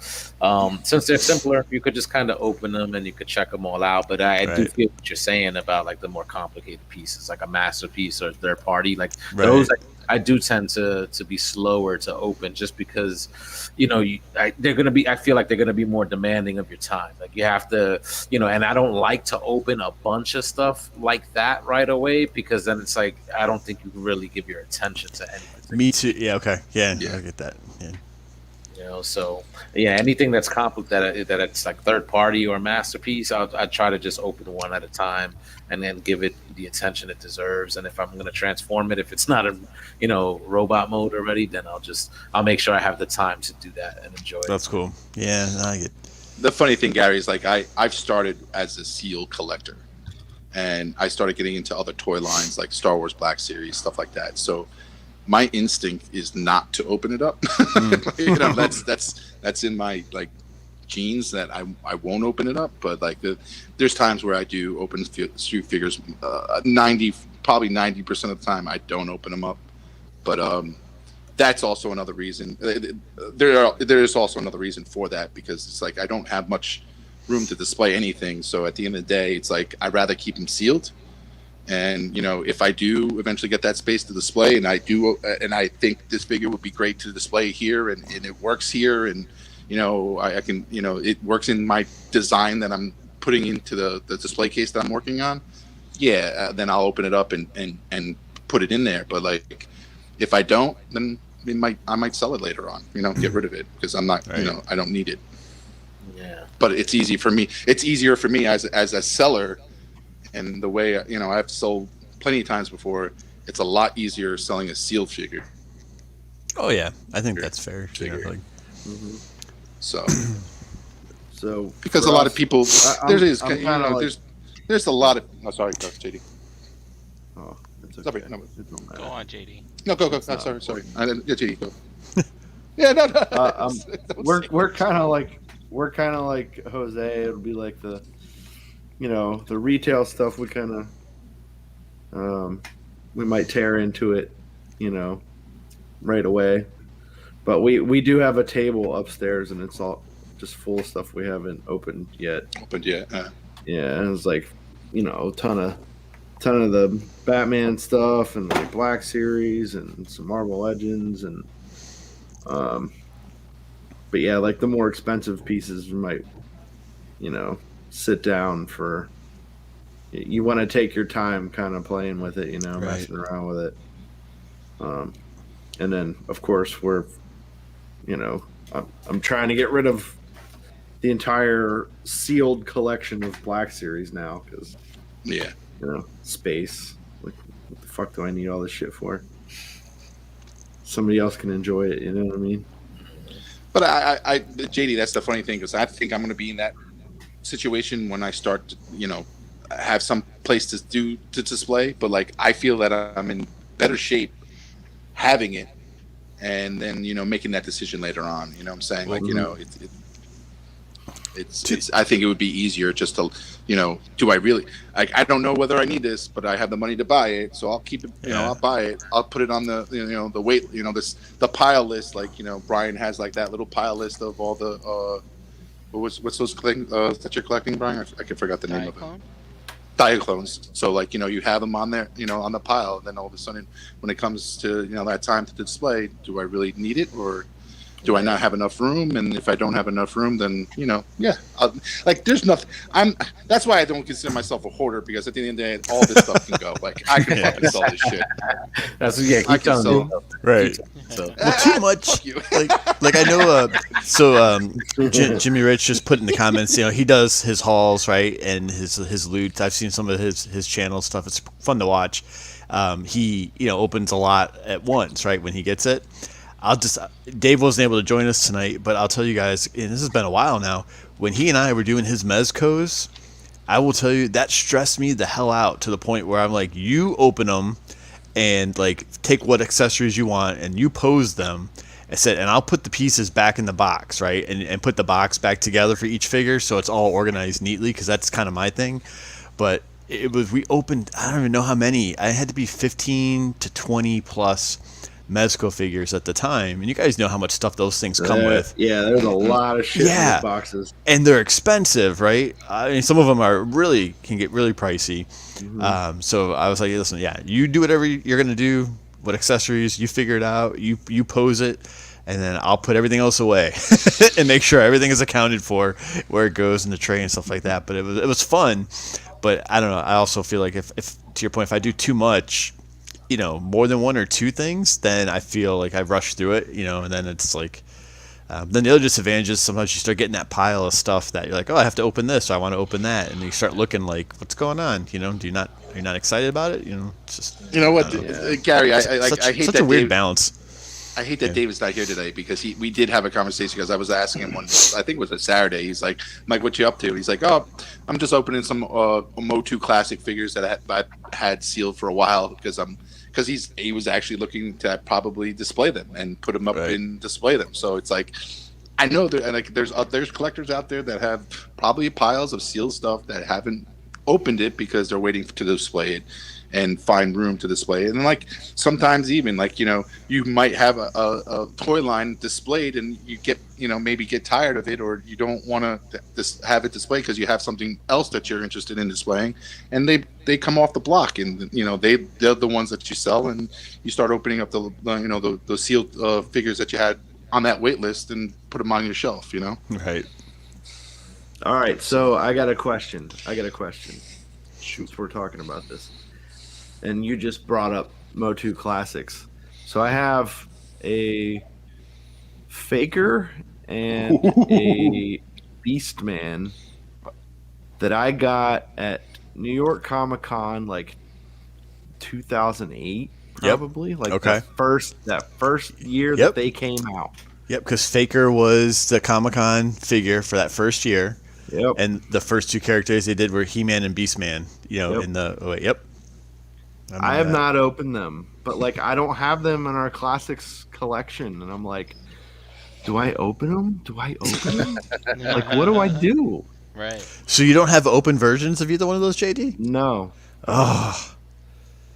since they're simpler, you could just kind of open them and you could check them all out. But I do Right. feel what you're saying about like the more complicated pieces, like a masterpiece or third party, like Right. those. I do tend to be slower to open just because, they're gonna be. I feel like they're gonna be more demanding of your time. Like you have to, and I don't like to open a bunch of stuff like that right away because then it's like I don't think you can really give your attention to anything. Me too. Yeah. Okay. Yeah. Yeah. I get that. Yeah. So yeah, anything that's complicated that it's like third party or masterpiece, I try to just open one at a time and then give it the attention it deserves. And if I'm going to transform it, if it's not a robot mode already, then I'll make sure I have the time to do that and enjoy it. That's cool. Yeah. No, I get. The funny thing, Gary, is like I've started as a seal collector, and I started getting into other toy lines like Star Wars Black Series, stuff like that. So my instinct is not to open it up. That's in my like genes that I won't open it up. But like there's times where I do open street figures. 90% of the time I don't open them up. But that's also another reason. There is also another reason for that because it's like I don't have much room to display anything. So at the end of the day, it's like I'd rather keep them sealed. And if I do eventually get that space to display, and I think this figure would be great to display here, and it works here, and I can it works in my design that I'm putting into the display case that I'm working on. Yeah, then I'll open it up and put it in there. But like, if I don't, then I might sell it later on. Get rid of it because I'm not Right. I don't need it. Yeah. But it's easy for me. It's easier for me as a seller. And the way I've sold plenty of times before, it's a lot easier selling a sealed figure. Oh yeah, I think that's fair. Figure. Like, So So because for a lot us, of people, I'm there's kinda like- there's a lot of. Oh, sorry, go, JD. Oh, it's Sorry, okay. no. It don't matter. Go on, JD. No, go. That's Oh, not sorry. Yeah, JD, go. Yeah, no. Don't say We're kind of like Jose. It'll be like the retail stuff. We kind of we might tear into it, right away. But we do have a table upstairs, and it's all just full of stuff we haven't opened yet. opened yet. Yeah, and it's like a ton of the Batman stuff and the Black Series and some Marvel Legends and but yeah, like the more expensive pieces you might sit down for. You want to take your time kind of playing with it, Right. messing around with it. And then of course I'm trying to get rid of the entire sealed collection of Black Series now because Yeah. space. Like, what the fuck do I need all this shit for? Somebody else can enjoy it. You know what I mean? But JD, that's the funny thing because I think I'm going to be in that situation when I start to, have some place to display. But like, I feel that I'm in better shape having it, and then making that decision later on. You know what I'm saying? Like, it's I think it would be easier just to, do I really? I don't know whether I need this, but I have the money to buy it, so I'll keep it. Yeah. I'll buy it. I'll put it on the the weight. The pile list. Like Brian has like that little pile list of all the what's those things that you're collecting, Brian? I can forget the name of it. Diaclone? Diaclones. So like you have them on there, on the pile. And then all of a sudden, when it comes to that time to display, do I really need it or do I not have enough room? And if I don't have enough room, then there's nothing. That's why I don't consider myself a hoarder because at the end of the day, all this stuff can go. Like I can fucking sell this shit. That's keep I can telling sell- me. right. So Well, too much. Fuck you. Like I know. Jimmy Rich just put in the comments. He does his hauls, right, and his loot. I've seen some of his channel stuff. It's fun to watch. He opens a lot at once, right, when he gets it. Dave wasn't able to join us tonight, but I'll tell you guys, and this has been a while now. When he and I were doing his Mezcos, I will tell you that stressed me the hell out to the point where I'm like, you open them and like take what accessories you want and you pose them. I said, and I'll put the pieces back in the box, right? And put the box back together for each figure so it's all organized neatly, because that's kind of my thing. But we opened, I don't even know how many. I had to be 15 to 20 plus Mezco figures at the time. And you guys know how much stuff those things come with. Yeah, there's a lot of shit in Yeah. those boxes. And they're expensive, right? I mean, some of them can get really pricey. So I was like, listen, yeah, you do whatever you're going to do. What accessories, you figure it out, you pose it, and then I'll put everything else away and make sure everything is accounted for, where it goes in the tray and stuff like that. But it was fun. But I don't know. I also feel like if to your point, if I do too much, more than one or two things, then I feel like I've rushed through it, and then it's like, then the other disadvantage is sometimes you start getting that pile of stuff that you're like, oh, I have to open this, or I want to open that, and you start looking like, what's going on? Are you not excited about it? It's just, You know what, Gary? I hate such that a weird Dave, balance. I hate that David's not here today because we did have a conversation, because I was asking him I think it was a Saturday. He's like, Mike, what you up to? He's like, oh, I'm just opening some Motu Classic figures that I had sealed for a while because he was actually looking to probably display them and put them up and display them. So it's like, I know there's collectors out there that have probably piles of sealed stuff that haven't opened it because they're waiting to display it and find room to display it. And like sometimes even like, you might have a toy line displayed and you get, maybe get tired of it, or you don't want to have it displayed because you have something else that you're interested in displaying, and they come off the block, and they're the ones that you sell, and you start opening up the sealed figures that you had on that wait list and put them on your shelf, Right. All right, so I got a question. Since we're talking about this, and you just brought up Motu Classics, so I have a Faker and a Beastman that I got at New York Comic Con like 2008, probably. Like that first year that they came out. Yep, because Faker was the Comic-Con figure for that first year. Yep. And the first two characters they did were He-Man and Beastman, in the yep. I have not opened them, but like I don't have them in our classics collection, and I'm like, do I open them? Like, what do I do? Right. So you don't have open versions of either one of those, JD? No. Oh.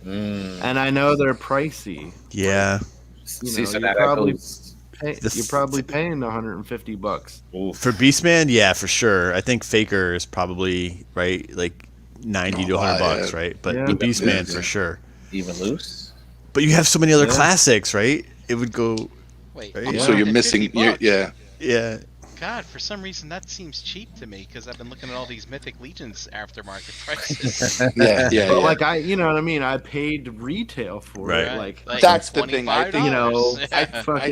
And I know they're pricey. Yeah. You're probably paying $150. For Beastman, yeah, for sure. I think Faker is probably right, like $90 to $100, right? But the Beastman for sure. Even loose. But you have so many other classics, right? It would go. Wait. Right? So you're missing. Yeah. God, for some reason that seems cheap to me because I've been looking at all these Mythic Legions aftermarket prices. But like you know what I mean? I paid retail for it. Like that's the thing. I think $25. I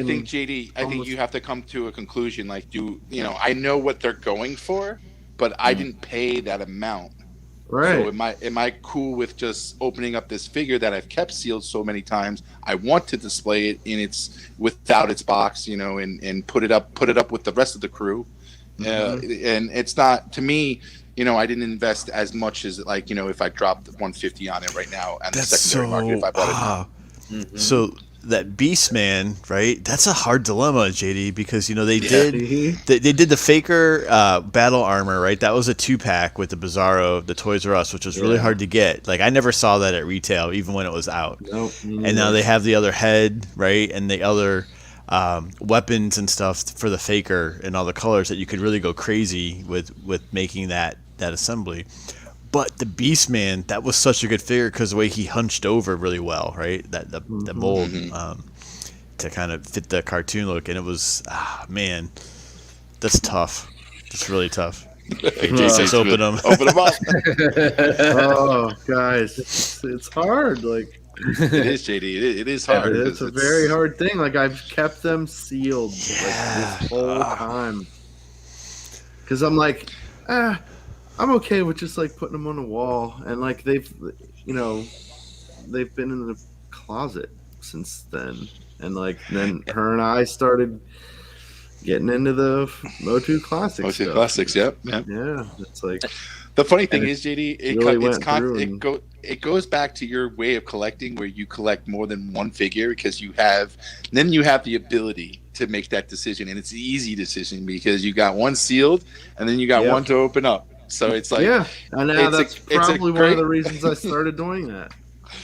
think JD. I think you have to come to a conclusion. Like, I know what they're going for, but I didn't pay that amount. Right. So am I cool with just opening up this figure that I've kept sealed so many times? I want to display it without its box, and put it up with the rest of the crew. And it's not, to me, I didn't invest as much as if I dropped 150 on it right now and the secondary market if I bought it. So that Beastman, right? That's a hard dilemma, JD, because they did the Faker battle armor, right? That was a 2-pack with the Bizarro, the Toys R Us, which was really hard to get. Like I never saw that at retail, even when it was out. Nope. And now they have the other head, right, and the other weapons and stuff for the Faker and all the colors that you could really go crazy with making that assembly. But the Beastman, that was such a good figure because the way he hunched over really well, right? The mold to kind of fit the cartoon look, and it was man, that's tough. It's really tough. Hey, Jason's open them. Open them up. Oh, guys, it's hard. Like it is, JD. It is hard. It's a very hard thing. Like I've kept them sealed like this whole time because I'm like, I'm okay with just like putting them on the wall, and like they've been in the closet since then, and like then her and I started getting into the Motu Classics. Motu Classics, yep. Yeah, it's like The funny thing And is, JD, really went through and- it goes back to your way of collecting, where you collect more than one figure because you have the ability to make that decision, and it's an easy decision because you got one sealed and then you got Yep. one to open up. So it's like, yeah, and now it's a- that's it's a probably one great- of the reasons I started doing that.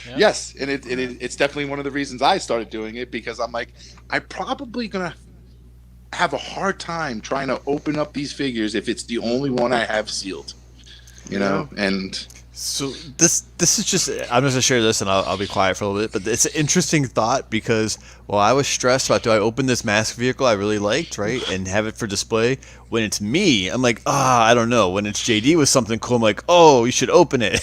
Yeah. yes, and it's definitely one of the reasons I started doing it, because I'm like, I'm probably gonna have a hard time trying to open up these figures if it's the only one I have sealed, you know. And So this is just, I'm just gonna share this and I'll be quiet for a little bit, but it's an interesting thought because while I was stressed about, do I open this mask vehicle I really liked, right, and have it for display, when it's me, I'm like, I don't know. When it's JD with something cool, I'm like, oh, you should open it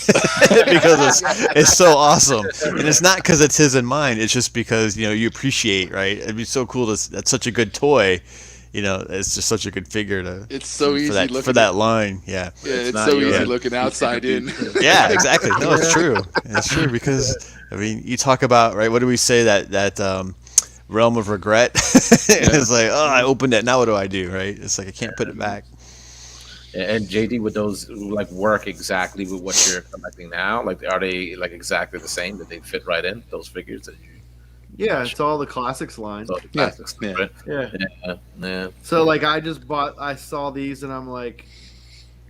because it's so awesome. And it's not because it's his and mine, it's just because, you know, you appreciate, right? It'd be so cool that's such a good toy. You know, it's just such a good figure to. it's so easy for that line, yeah. Yeah, it's not so your- easy looking outside in. Yeah, exactly. No, it's true. It's true because I mean, you talk about, right? What do we say, that realm of regret? It's like, oh, I opened it. Now what do I do? Right? It's like I can't put it back. And JD, would those like work exactly with what you're collecting now? Like, are they like exactly the same? That they fit right in those figures that you? Yeah, it's all the classics line. So the Yeah, classics, yeah. right? Yeah. Yeah. So like I saw these and I'm like,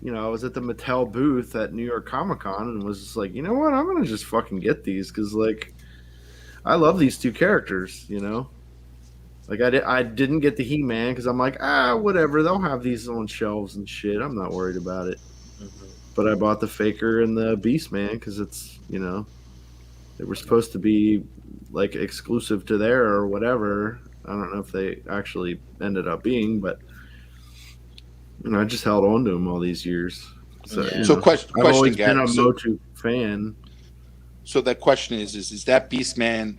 you know, I was at the Mattel booth at New York Comic Con and was just like, you know what, I'm gonna just fucking get these because like I love these two characters, you know. Like I didn't get the He-Man because I'm like, whatever, they'll have these on shelves and shit. I'm not worried about it. But I bought the Faker and the Beastman because it's, you know, they were supposed to be like exclusive to there or whatever. I don't know if they actually ended up being, but you know, I just held on to them all these years. So, Yeah. you So know, question, I've always been Gary. a So, Motu fan. so that question is that Beastman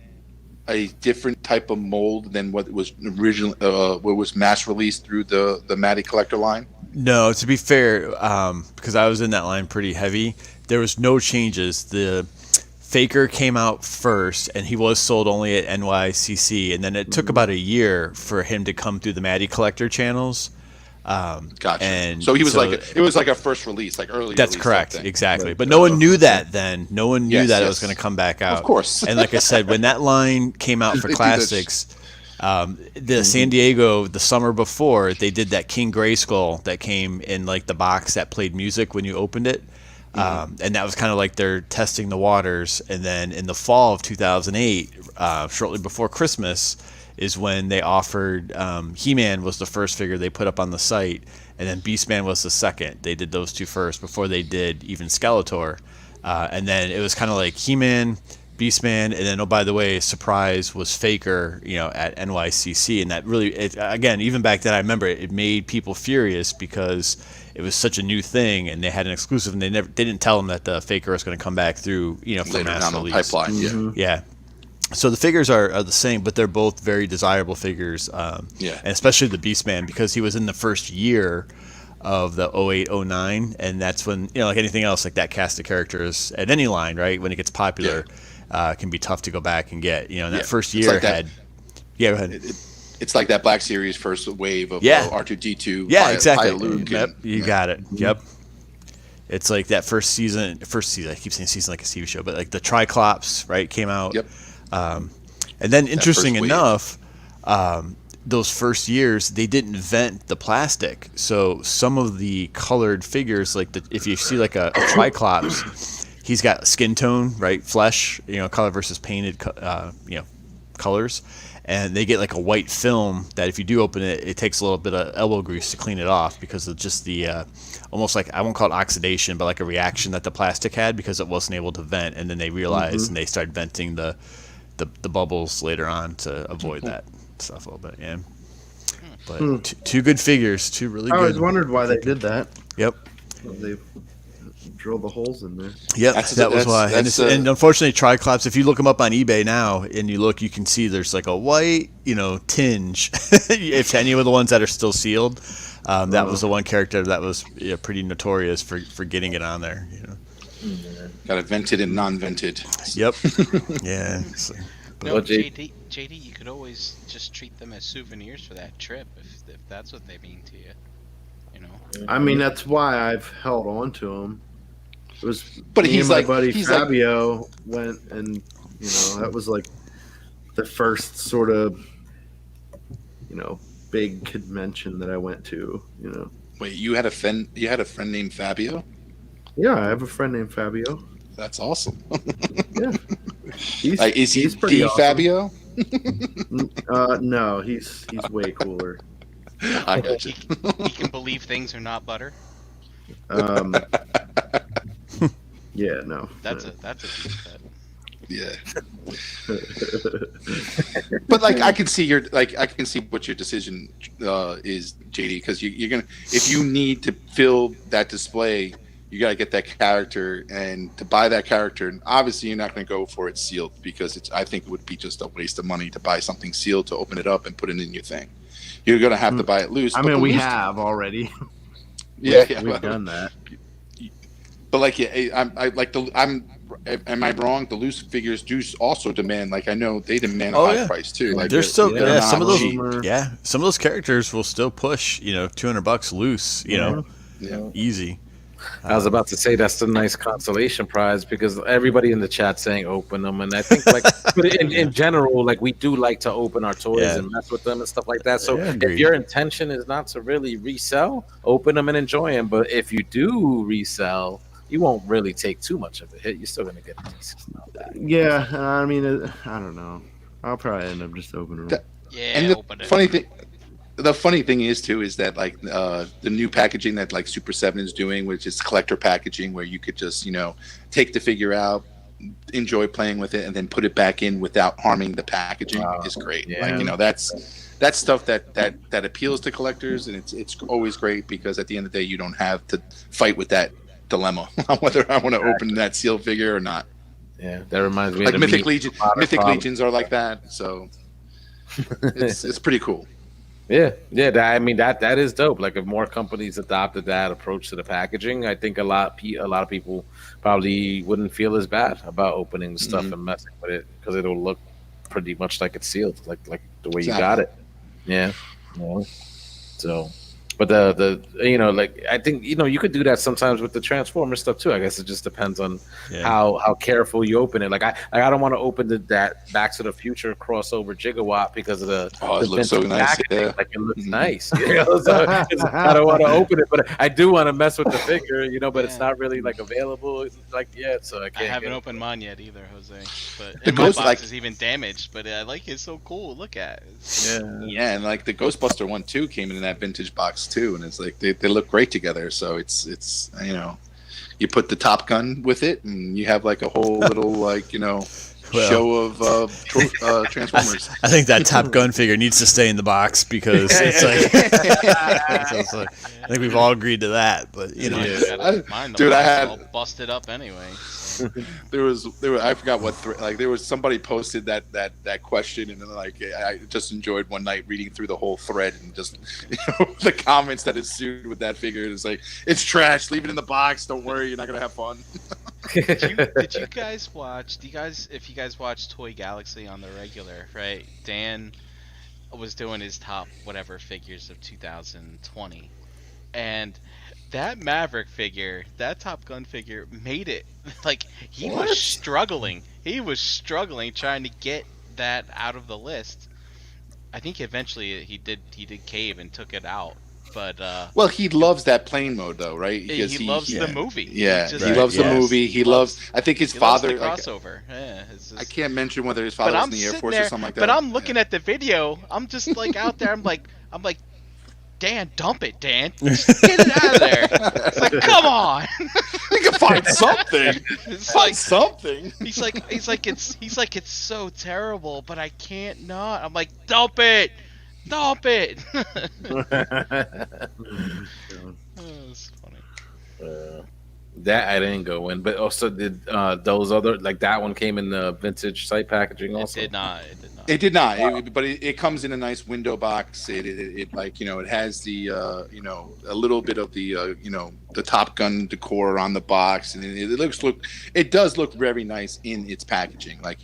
a different type of mold than what was originally what was mass released through the Matty Collector line? No, to be fair, because I was in that line pretty heavy, there was no changes. The Faker came out first, and he was sold only at NYCC, and then it took about a year for him to come through the Matty Collector channels. Gotcha. And So he was so- it was like a first release, like early. That's release correct, type thing. exactly. Right. But no one knew that then. No one knew Yes, that it yes. was going to come back out. Of course. And like I said, when that line came out for They do that classics, the San Diego, the summer before, they did that King Grayskull that came in like the box that played music when you opened it. And that was kind of like they're testing the waters. And then in the fall of 2008, shortly before Christmas, is when they offered He-Man was the first figure they put up on the site, and then Beastman was the second. They did those two first before they did even Skeletor. And then it was kind of like He-Man, Beastman, and then, oh, by the way, surprise was Faker, you know, at NYCC. And that really, again, even back then, I remember it made people furious because it was such a new thing, and they had an exclusive, and they didn't tell them that the Faker was going to come back through, you know, for Later mass down the release. pipeline. Yeah. Mhm. Yeah. So the figures are the same, but they're both very desirable figures. Yeah. And especially the Beastman, because he was in the first year of the 08-09, and that's when, you know, like anything else, like that cast of characters at any line, right, when it gets popular, can be tough to go back and get. You know, and that Yeah. first It's year like that. had. Yeah, go ahead. It's like that Black Series first wave of Yeah. R2D2. Yeah, via exactly. Luke Yep, and- you got it. Yep. It's like that first season. I keep saying season like a TV show, but like the Triclops, right, came out. Yep. And then, interesting first wave. enough, those first years they didn't vent the plastic, so some of the colored figures, like if you see like a Triclops, he's got skin tone, right, flesh, you know, color versus painted, you know, colors, and they get like a white film that if you do open it, it takes a little bit of elbow grease to clean it off because of just the almost like, I won't call it oxidation, but like a reaction that the plastic had because it wasn't able to vent, and then they realized and they started venting the bubbles later on to avoid that stuff a little bit. Yeah, but two good figures, two really I good. always wondered why they did that. Yep. They drilled the holes in there. Yep, That's- that was that's- why. And, that's, and unfortunately, Triclops, if you look them up on eBay now and you look, you can see there's like a white, you know, tinge. If any of the ones that are still sealed, that was the one character that was pretty notorious for getting it on there. You know. Got it vented and non-vented. Yep. Yeah. So, No, Well, J- JD, you could always just treat them as souvenirs for that trip if that's what they mean to you. You know. I mean, that's why I've held on to them. It was But me he's and my like- buddy he's like- Fabio went, and that was like the first sort of big convention that I went to. Wait, you had a friend named Fabio? Yeah, I have a friend named Fabio. That's awesome. Yeah, he's Like, is he he's pretty the awesome. Fabio? No, he's way cooler. I got you. He can believe things are not butter. Yeah, no. That's a deep cut. Yeah. But like, I can see what your decision is, JD, because you're gonna, if you need to fill that display, you gotta get that character, and to buy that character, and obviously you're not gonna go for it sealed, because I think it would be just a waste of money to buy something sealed to open it up and put it in your thing. You're gonna have to buy it loose. I but mean, the we loose- have already. Yeah, We've done that. But like, yeah, am I wrong? The loose figures do also demand, like, I know they demand a Oh, high yeah. price too. Like, There's still they're some of not those cheap. some of those characters will still push $200 loose, Yeah. easy. I was about to say that's the nice consolation prize because everybody in the chat saying open them, and I think like, but in general, like we do like to open our toys Yeah. and mess with them and stuff like that. So Yeah, if agreed. your intention is not to really resell, open them and enjoy them. But if you do resell, you won't really take too much of a hit. You're still gonna get a decent amount back. Yeah, I mean, I don't know. I'll probably end up just opening them. That- Yeah, And open the it. funny thing is too is that like the new packaging that like Super 7 is doing, which is collector packaging, where you could just take the figure out, enjoy playing with it, and then put it back in without harming the packaging, Wow. is great. Yeah. Like that's stuff that appeals to collectors, and it's always great because at the end of the day you don't have to fight with that dilemma on whether I want to open that sealed figure or not. Yeah, that reminds me Like of the Mythic meme. Legion, Modern Mythic Problem. Legions are like that, so it's pretty cool. Yeah. I mean that is dope. Like if more companies adopted that approach to the packaging, I think a lot of people probably wouldn't feel as bad about opening the stuff and messing with it because it'll look pretty much like it's sealed, like the way you got it. Yeah. So, but the like I think you could do that sometimes with the Transformer stuff too. I guess it just depends on Yeah. how careful you open it. Like I don't want to open that Back to the Future crossover Gigawatt because of the It looks so vintage nice. packaging. Yeah. Like it looks Mhm. nice. So I don't want to open it, but I do want to mess with the figure. But it's Yeah. not really like available like yet. So I I can't. haven't get it. opened mine yet either, Jose. But The and my Ghost, box like- is even damaged, but I like it's so cool. Look at it. Yeah. Yeah, and like the Ghostbuster one too came in that vintage box too, and it's like they look great together. So it's you put the Top Gun with it, and you have like a whole little show of Transformers. I think that Top Gun figure needs to stay in the box because it's like I think we've all agreed to that. But Mine Yeah. got- mine, the Dude, I box is had- all busted up anyway. So. there was I forgot what there was somebody posted that question, and then like I just enjoyed one night reading through the whole thread and just the comments that ensued with that figure. It's like, it's trash, leave it in the box, don't worry, you're not gonna have fun. Did you guys watch? If you guys watch Toy Galaxy on the regular, right? Dan was doing his top whatever figures of 2020, and that Maverick figure, that Top Gun figure, made it. Like he What? was struggling. He was struggling trying to get that out of the list. I think eventually he did cave and took it out, but Well, he loves that plane mode though, right? he loves the movie. Yeah, just- he loves the yes. movie. He loves. I think his He loves father. the Like, crossover. Yeah, it's just, I can't mention whether his but father was I'm in the Air sitting Force there, or something like that. but I'm looking at the video. I'm just like out there. I'm like, Dan, dump it, Dan. Just get it out of there. It's like, come on. We can find something. It's Find like something. he's like it's so terrible, but I can't not. I'm like, dump it. It's funny. That I didn't go in, but also did those other like that one came in the vintage site packaging also. It did not. It did not, but it comes in a nice window box. It like it has the a little bit of the the Top Gun decor on the box, and it does look very nice in its packaging. Like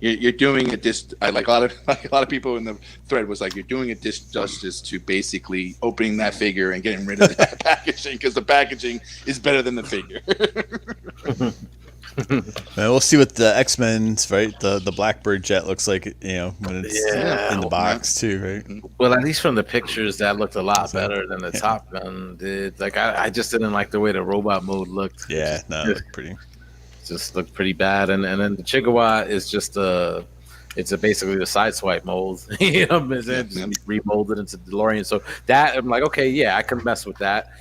you're doing it this. I like a lot of people in the thread was like, you're doing it disjustice to basically opening that figure and getting rid of that packaging because the packaging is better than the figure. Man, we'll see what the X-Men's, right? The Blackbird jet looks like, when it's Yeah. in the box too, right? Well, at least from the pictures, that looked a lot better than the Top Gun did. Like, I just didn't like the way the robot mode looked. Yeah, no, it looked pretty. Just looked pretty bad. And then the Chikawa is just basically the sideswipe mold. Just remolded into DeLorean. So that I'm like, okay, yeah, I can mess with that.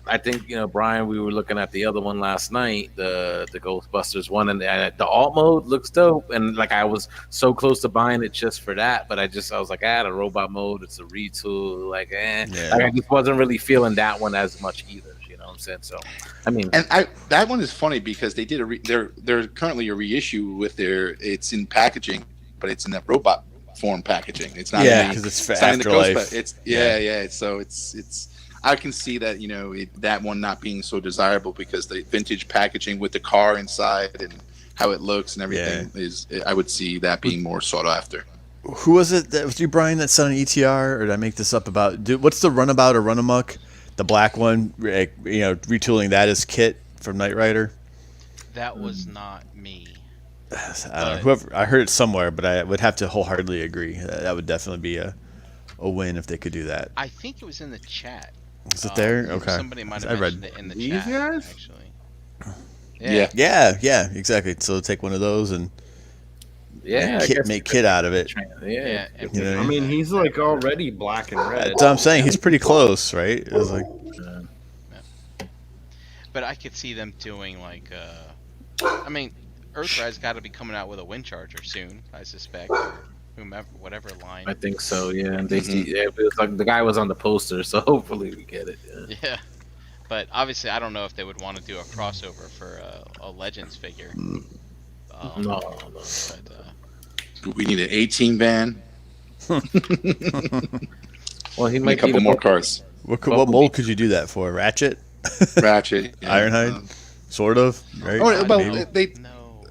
I think Brian, we were looking at the other one last night, the Ghostbusters one, and the alt mode looks dope. And like I was so close to buying it just for that, but I was like, the robot mode, it's a retool, like I just wasn't really feeling that one as much either. You know what I'm saying? So, I mean, and that one is funny because they did they're currently a reissue with it's in packaging, but it's in that robot form packaging. It's not because it's for Afterlife. It's I can see that that one not being so desirable because the vintage packaging with the car inside and how it looks and everything is. I would see that being more sought after. Who was it? That was you, Brian, that said on ETR, or did I make this up about? What's the Runabout or Runamuck? The black one, retooling that as Kit from Knight Rider. That was not me. I don't know, whoever, I heard it somewhere, but I would have to wholeheartedly agree. That would definitely be a win if they could do that. I think it was in the chat. Is it there? Okay. Somebody might have mentioned it in the These chat. guys? Actually. Yeah, exactly. So take one of those and make Kit out of it. Yeah. I mean, he's like already black and red. That's what I'm saying. He's pretty close, right? It was like, But I could see them doing like, I mean, Earthrise got to be coming out with a wind charger soon, I suspect. Or whomever, whatever line. I think so. Yeah, and it was like the guy was on the poster, so hopefully we get it. Yeah. But obviously, I don't know if they would want to do a crossover for a Legends figure. No. But, we need an 18 van. Well, he And might a couple need more cars. what mold could you do that for? Ratchet? Ratchet, Ironhide? Sort of, right? Oh, well, Maybe. they. No.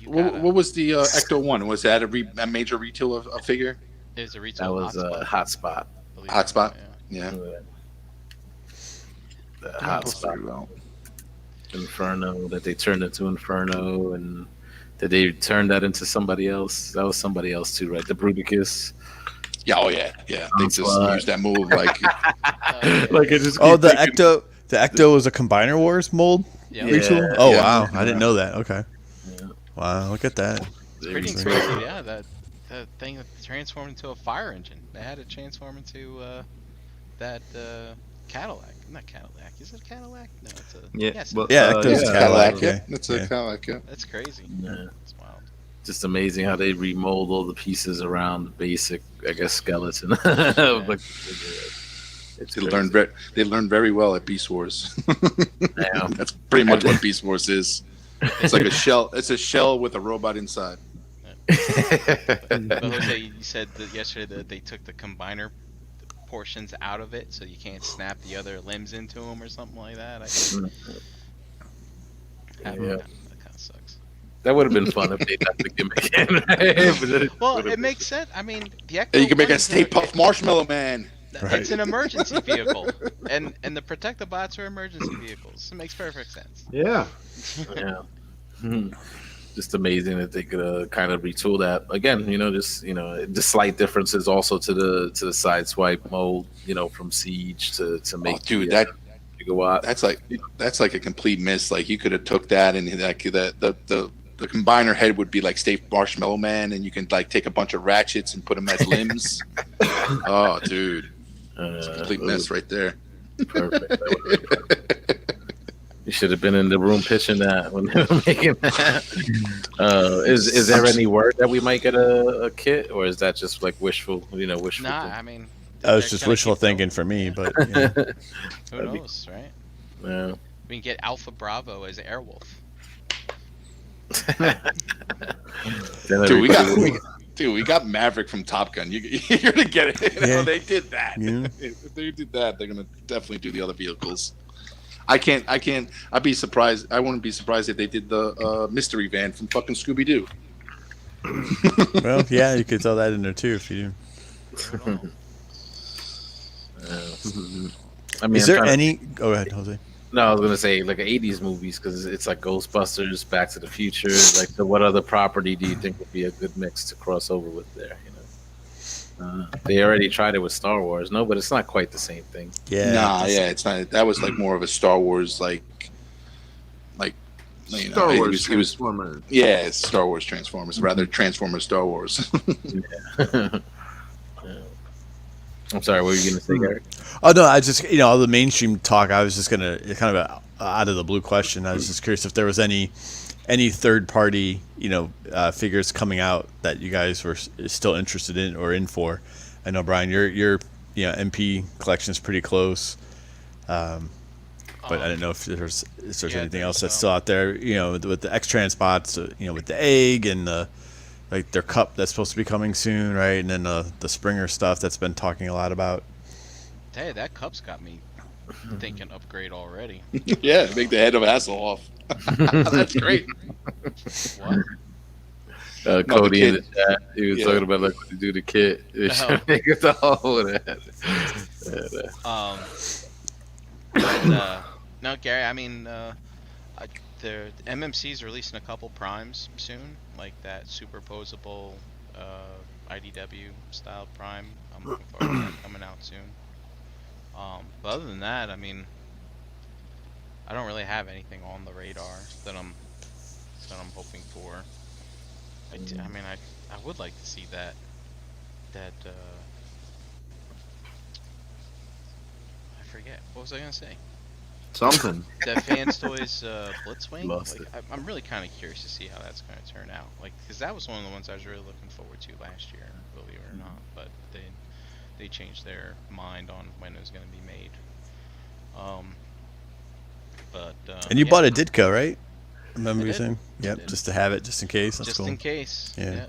You gotta, What was the Ecto one? Was that a major retail of a figure? There's a retail That was hotspot, a hotspot. believe it or Hotspot? not, Yeah. The hotspot Inferno that they turned into Inferno, and did they turn that into somebody else? That was somebody else too, right? The Bruticus. Yeah. Oh yeah. They just used that move like. Like it just. Oh, the Ecto was a Combiner Wars mold Yeah. retool? Yeah. Oh, Yeah. wow. I didn't know that. Okay. Yeah. Wow, look at that. Pretty Seriously. crazy, yeah. That thing that transformed into a fire engine. They had it transform into that Cadillac. Not Cadillac. Is it a Cadillac? No, it's a. Yeah, Yes. well, Yeah, Ecto's yeah. Cadillac. Yeah, Okay. that's Yeah. a Cadillac. Yeah. That's crazy. Yeah. It's wild. Just amazing how they remold all the pieces around the basic, I guess, skeleton. Like, it's They crazy. learned very well at Beast Wars. Yeah. That's pretty much what Beast Wars is. It's like a shell. It's a shell with a robot inside. But Jose, you said that yesterday that they took the combiner portions out of it, so you can't snap the other limbs into them or something like that. Yeah. That kind of sucks. That would have been fun if they did the gimmick again. Right? But it Well, would've it been- makes sense. I mean, the Ecto And you can make a one's Stay an- Puft Marshmallow Man. It's an emergency vehicle, and the Protectobots are emergency vehicles. It makes perfect sense. Yeah. Yeah. Just amazing that they could kind of retool that again. The slight differences also to the side swipe mold. From Siege to make. Oh, dude, the, Gigawatt. that's like a complete miss. Like you could have took that and like the combiner head would be like Stay Marshmallow Man, and you can like take a bunch of ratchets and put them as limbs. Oh, dude, it's a complete mess right there. Perfect. That would've been fun. You should have been in the room pitching that when they were making that. Is there any word that we might get a kit, or is that just like wishful? Wishful. Nah, thinking? I mean, That was they're just gonna wishful keep going. thinking for me, but Who That'd be- knows, right? Yeah. We can get Alpha Bravo as Airwolf. Then Dude, everybody- we got Maverick from Top Gun. You're gonna get it. Yeah. They did that. Yeah. If they did that, they're gonna definitely do the other vehicles. I'd be surprised. I wouldn't be surprised if they did the mystery van from fucking Scooby Doo. Well, yeah, you could throw that in there too if you do. Throw it all. I mean, Is I'm there trying to- any? Go ahead, Jose. No, I was gonna say like 80s movies because it's like Ghostbusters, Back to the Future. Like, what other property do you think would be a good mix to cross over with there? They already tried it with Star Wars. No, but it's not quite the same thing. Yeah. Nah, yeah, it's not. That was like more of a Star Wars, like you know, Star he Wars was, Transformers. yeah, it's Star Wars Transformers, rather Transformers Star Wars. I'm sorry, what were you gonna say, Gary? Oh no, I just all the mainstream talk. I was just gonna kind of a out of the blue question. I was just curious if there was any third party figures coming out that you guys were still interested in or in for. I know Brian, your MP collection is pretty close, but I didn't know if there's anything else that's still out there. With the X-Trans bots, with the egg and the like their cup that's supposed to be coming soon, right? And then the Springer stuff that's been talking a lot about. Hey, that cup's got me thinking upgrade already. Yeah, make the head of Hasselhoff. That's great. What? Cody the in the chat, he was Yeah. talking about like what to do to Kit. Oh. Make it the whole of that. No, Gary. I mean, the MMC's releasing a couple primes soon, like that superposable IDW style prime. I'm looking forward to that coming out soon. But other than that, I mean, I don't really have anything on the radar that I'm hoping for. I mean, I would like to see that I forget, what was I gonna say? Something. That Fans Toys Blitzwing. Lost Like, I'm really kind of curious to see how that's going to turn out. Like, because that was one of the ones I was really looking forward to last year, believe it or not. But they changed their mind on when it was going to be made. And you yeah, bought a Ditko, right? Remember I you did. saying? I Yep, did. just to have it, just in case. That's just cool. in case. Yeah. Yeah.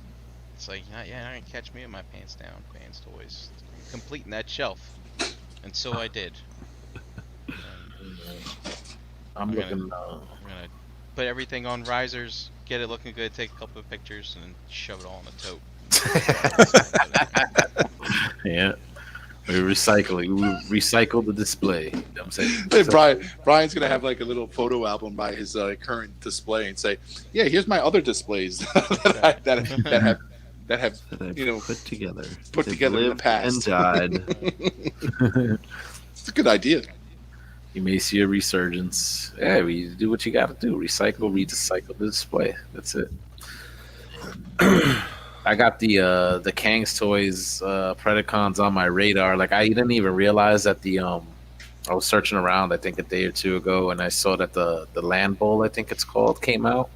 It's like, not gonna catch me with my pants down. Fans Toys completing that shelf, and so I did. And I'm I'm looking. I'm gonna put everything on risers, get it looking good, take a couple of pictures, and then shove it all in a tote. Yeah. We recycle the display. You know what I'm saying? Hey, Brian's gonna have like a little photo album by his current display and say, "Yeah, here's my other displays that have That I put together. put They've together in the lived past." and died. It's a good idea. You may see a resurgence. Yeah, we do what you got to do. Recycle, recycle the display. That's it. I got the Kang's Toys Predacons on my radar. Like, I didn't even realize that I was searching around, I think a day or two ago, and I saw that the Land Bowl, I think it's called, came out.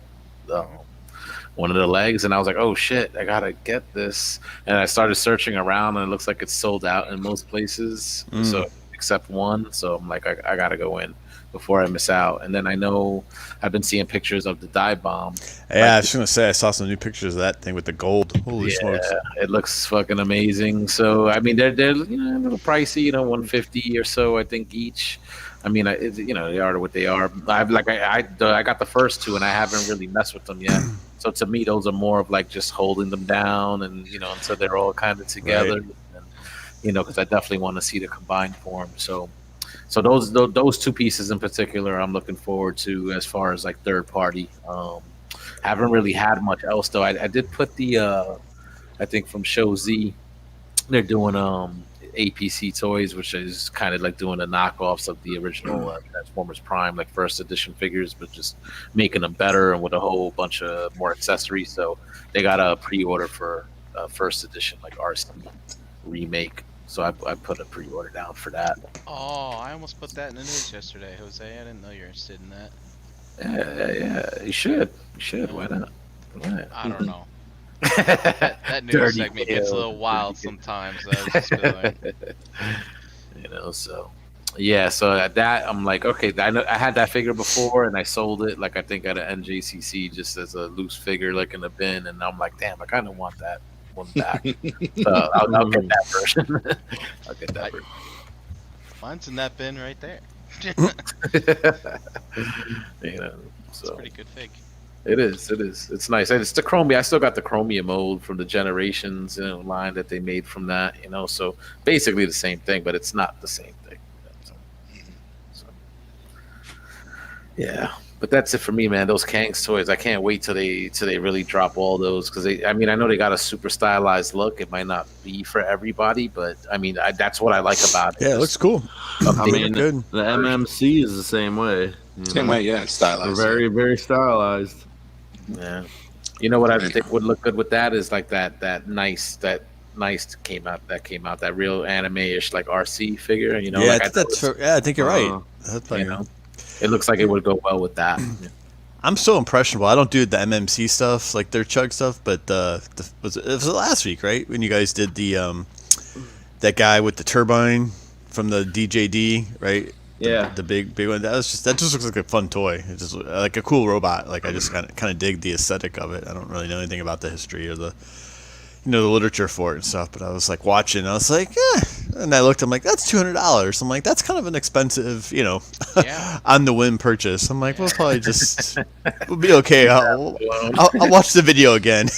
One of the legs, and I was like, oh shit, I gotta get this. And I started searching around, and it looks like it's sold out in most places. So except one. So I'm like, I gotta go in before I miss out. And then I know I've been seeing pictures of the dive bomb. Yeah, I was gonna say I saw some new pictures of that thing with the gold. Holy smokes! It looks fucking amazing. So I mean, they're a little pricey, $150 or so, I think each. I mean, they are what they are. I got the first two, and I haven't really messed with them yet. So to me, those are more of like just holding them down, and until they're all kind of together. Right. And, because I definitely want to see the combined form. So those two pieces in particular, I'm looking forward to as far as like third party. Haven't really had much else though. I did put the I think from Show Z, they're doing APC toys, which is kind of like doing the knockoffs of the original Transformers Prime, like first edition figures, but just making them better and with a whole bunch of more accessories. So they got a pre-order for first edition, like RC remake. So I put a pre-order down for that. Oh, I almost put that in the news yesterday, Jose. I didn't know you were interested in that. Yeah. You should. Why not? Why? I don't know. That news Dirty segment gets a little wild sometimes. I was just feeling So yeah, so at that I'm like, okay, I know I had that figure before and I sold it, like I think at an NJCC just as a loose figure, like in the bin, and I'm like, damn, I kind of want that one back. So I'll get that version. I'll get that version. mine's in that bin right there. It's It's a pretty good fig. It is. It is. It's nice. And it's the Chromia. I still got the Chromia mold from the Generations line that they made from that. So basically the same thing, but it's not the same thing. So, yeah. But that's it for me, man. Those Kang's toys. I can't wait till they really drop all those because I know they got a super stylized look. It might not be for everybody, but that's what I like about it. Yeah, it looks cool. I mean, Good. the MMC is the same way. Same way, yeah, it's stylized. They're very, very stylized. Yeah. You know what I think would look good with that is like that nice came out that real anime-ish like RC figure. Yeah, like I think you're right. That's like, it looks like it would go well with that. I'm so impressionable. I don't do the MMC stuff, like their chug stuff, but it was last week, right? When you guys did the that guy with the turbine from the DJD, right? Yeah. The big one. That just looks like a fun toy. It's just like a cool robot. Like I just kind of dig the aesthetic of it. I don't really know anything about the history or the the literature for it and stuff, but I was like watching, I was like, and I looked, I'm like, that's $200. I'm like, that's kind of an expensive, on the whim purchase. I'm like, we'll probably we'll be okay. I'll watch the video again.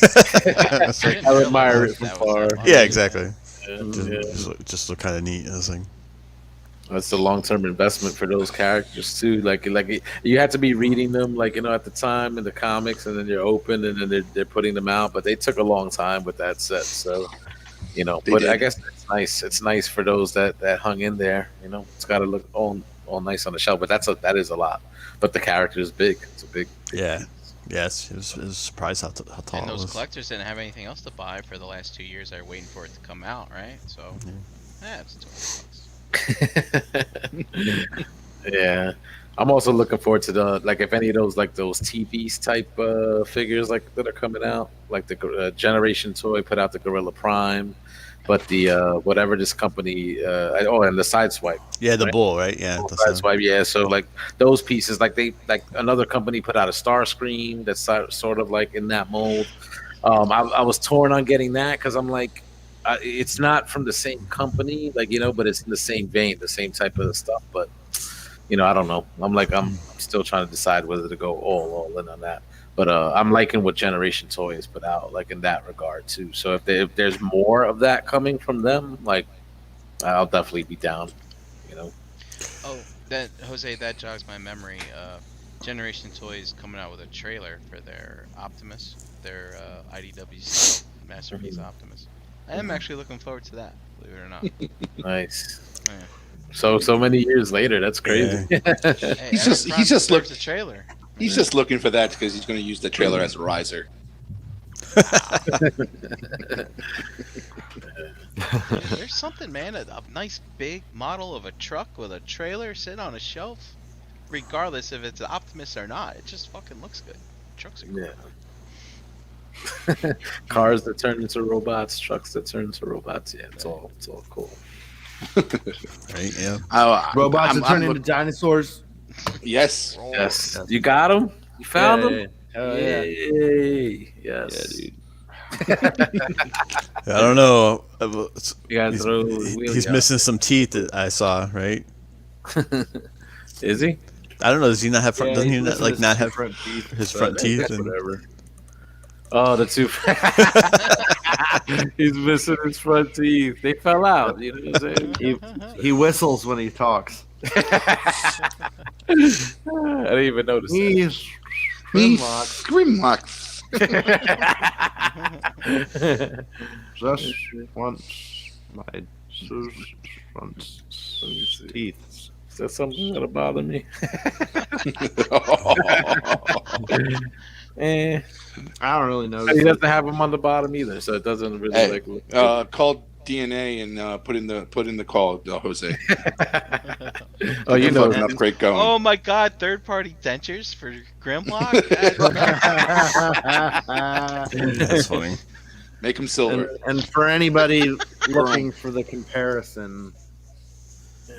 I admire it from far. Yeah, exactly. Yeah. Just look kind of neat. I was like, that's the long-term investment for those characters too. Like you have to be reading them, at the time in the comics, and then you're open, and then they're putting them out. But they took a long time with that set, so But I guess it's nice. It's nice for those that hung in there. It's got to look all nice on the shelf. But that is a lot. But the character is big. It's a big. Yeah. Yes, it was surprised how tall and it those was. collectors didn't have anything else to buy for the last 2 years. They're waiting for it to come out, right? So, it's $200. Yeah, I'm also looking forward to if any of those those TVs type figures that are coming out, like the Generation Toy put out the Gorilla Prime, but the whatever this company and the Sideswipe. Yeah, the bull, right? Yeah, the Sideswipe. Yeah, so those pieces, another company put out a Starscream that's sort of in that mold. I was torn on getting that because I'm like. It's not from the same company, but it's in the same vein, the same type of stuff. But I don't know. I'm still trying to decide whether to go all in on that. But I'm liking what Generation Toys put out, in that regard too. So if there's more of that coming from them, I'll definitely be down. Oh, that Jose, that jogs my memory. Generation Toys coming out with a trailer for their Optimus, their IDW style Masterpiece Optimus. I am actually looking forward to that, believe it or not. Nice. Yeah. So many years later, that's crazy. Hey, He's just looks the trailer. He's just looking for that because he's going to use the trailer as a riser. There's something, man. A nice big model of a truck with a trailer sitting on a shelf, regardless if it's an Optimus or not. It just fucking looks good. Trucks are cool. Yeah. Cars that turn into robots, trucks that turn into robots. Yeah, it's all cool. Right? Yeah. Robots that turn into dinosaurs. Yes. Yes. You got them? You found them? Hell yeah. Yay. Yes. Yeah, dude. I don't know. You gotta throw the wheel He's out. missing some teeth that I saw, right? Is he? I don't know. Does he not have front? Yeah, doesn't he he's not, missing like his not two have front teeth, his but front teeth? That's And, whatever. Oh, the two. He's missing his front teeth. They fell out. You know what I'm saying? He whistles when he talks. I didn't even notice that. He's Grimlock. just once my once teeth. Is that something that'll bother me? I don't really know. He doesn't have them on the bottom either, so it doesn't really Hey, look good. call DNA and put in the call, Jose. Oh, you know, an upgrade going. Oh my god, third-party dentures for Grimlock? that's funny. Make him silver. and for anybody looking for the comparison,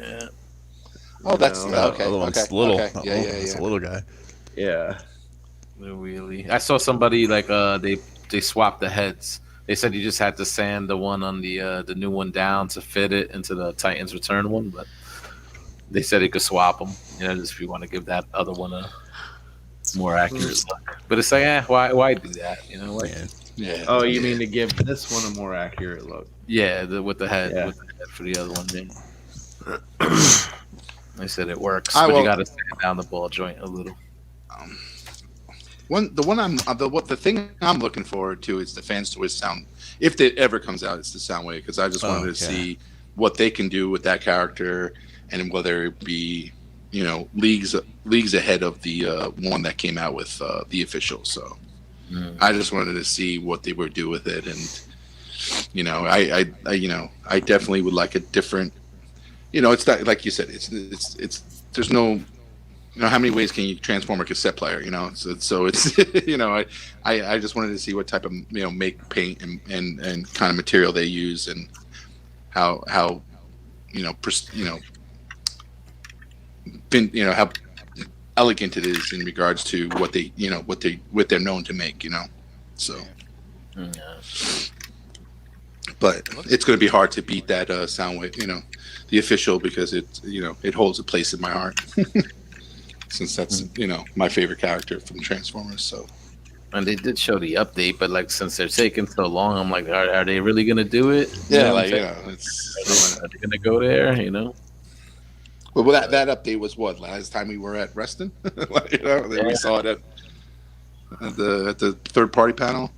yeah. Oh, that's No, okay. Other one's Okay. little. Okay. Not Yeah, little. yeah, It's yeah. a little guy. yeah. No wheelie. I saw somebody they swapped the heads. They said you just had to sand the one on the new one down to fit it into the Titans Return one, but they said you could swap them. Just if you want to give that other one more accurate look. But it's like, why do that? You know, like, Yeah. Yeah. Oh, you mean to give this one a more accurate look? yeah, with the head, Yeah. with the head for the other one. Yeah. I said it works, I but you will- got to sand down the ball joint a little. The thing I'm looking forward to is the Fans Toys sound. If it ever comes out, it's the Soundwave, because I just wanted to yeah. see what they can do with that character, and whether it be, leagues ahead of the one that came out with the official. So I just wanted to see what they would do with it, and I definitely would like a different. It's not like you said. It's there's no. How many ways can you transform a cassette player? So it's I just wanted to see what type of make, paint, and kind of material they use, and how how elegant it is in regards to what they're known to make. So. But it's going to be hard to beat that Soundwave, the official, because it holds a place in my heart. Since that's my favorite character from Transformers. So, and they did show the update, but like since they're taking so long, I'm like, are they really gonna do it? it's. Are they gonna go there? Well, that update was what last time we were at Reston. We saw it at the third party panel.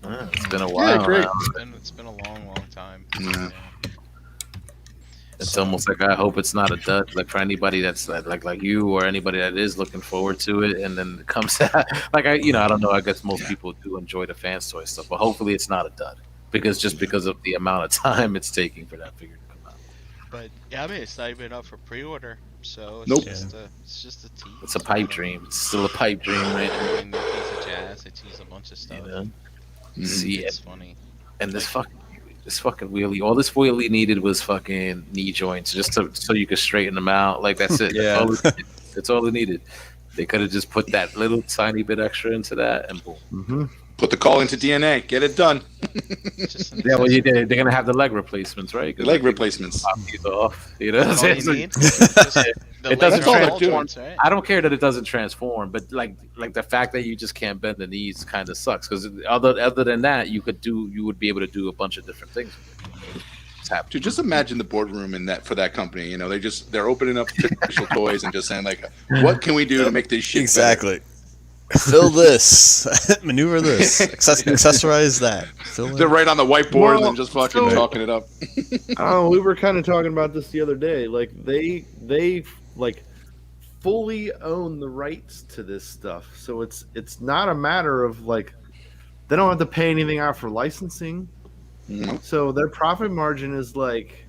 It's been a while. great. Now. It's been a long time. Yeah. It's almost like I hope it's not a dud. Like for anybody that's like you or anybody that is looking forward to it, and then it comes out like I don't know. I guess most people do enjoy the Fans Toy stuff, but hopefully it's not a dud because of the amount of time it's taking for that figure to come out. But yeah, I mean, it's not even up for pre-order, so it's Nope. it's just a tease. It's a pipe dream. It's still a pipe dream, right? I mean, a piece of jazz. They tease a bunch of stuff. See It's it, funny. and this fucking wheelie. All this wheelie needed was fucking knee joints, just so you could straighten them out. Like that's it. Yeah. That's all it needed. They could have just put that little tiny bit extra into that, and boom. Mm-hmm. Put the call into DNA. Get it done. Just an Yeah, well, accessory. they're gonna have the leg replacements, right? 'Cause Leg like, replacements. pop these off. You know, what I'm That's all saying? you need. Just the It doesn't legs are all transform. joints, right? I don't care that it doesn't transform, but like the fact that you just can't bend the knees kind of sucks. Because other than that, you would be able to do a bunch of different things. It's happening. Dude, just imagine the boardroom for that company. They're opening up official toys and just saying like, what can we do to make this shit better? Exactly. Fill this. Maneuver this. Accessorize that. Fill They're in. right on the whiteboard Well, and just fucking so- talking it up. Oh, we were kind of talking about this the other day. Like they like fully own the rights to this stuff, so it's not a matter of like they don't have to pay anything out for licensing. Mhm. So their profit margin is like,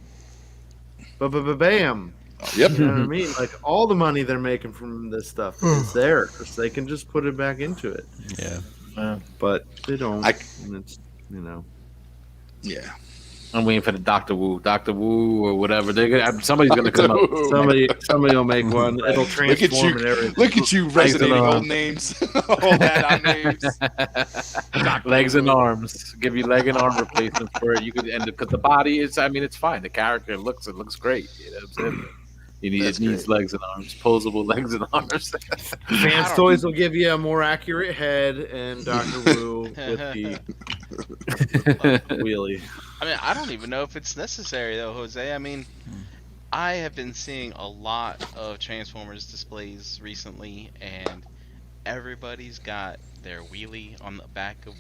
bam. Yep. You know what I mean? Like all the money they're making from this stuff is theirs. They can just put it back into it, Yeah. but they don't. I- And it's Yeah. I'm waiting for the Doctor Wu or whatever. Somebody's gonna come up. somebody will make one. It'll transform you. and everything. Look at you resonating on. old names. Old add-on names. Legs and arms. Give you leg and arm replacements for it. You could end because the body is. I mean, it's fine. The character it looks great. You know what I'm saying? It needs legs and arms, posable legs and arms. Fans Toys will give you a more accurate head, and Dr. Wu with the wheelie. I mean, I don't even know if it's necessary though, Jose. I mean, I have been seeing a lot of Transformers displays recently, and everybody's got their wheelie on the back of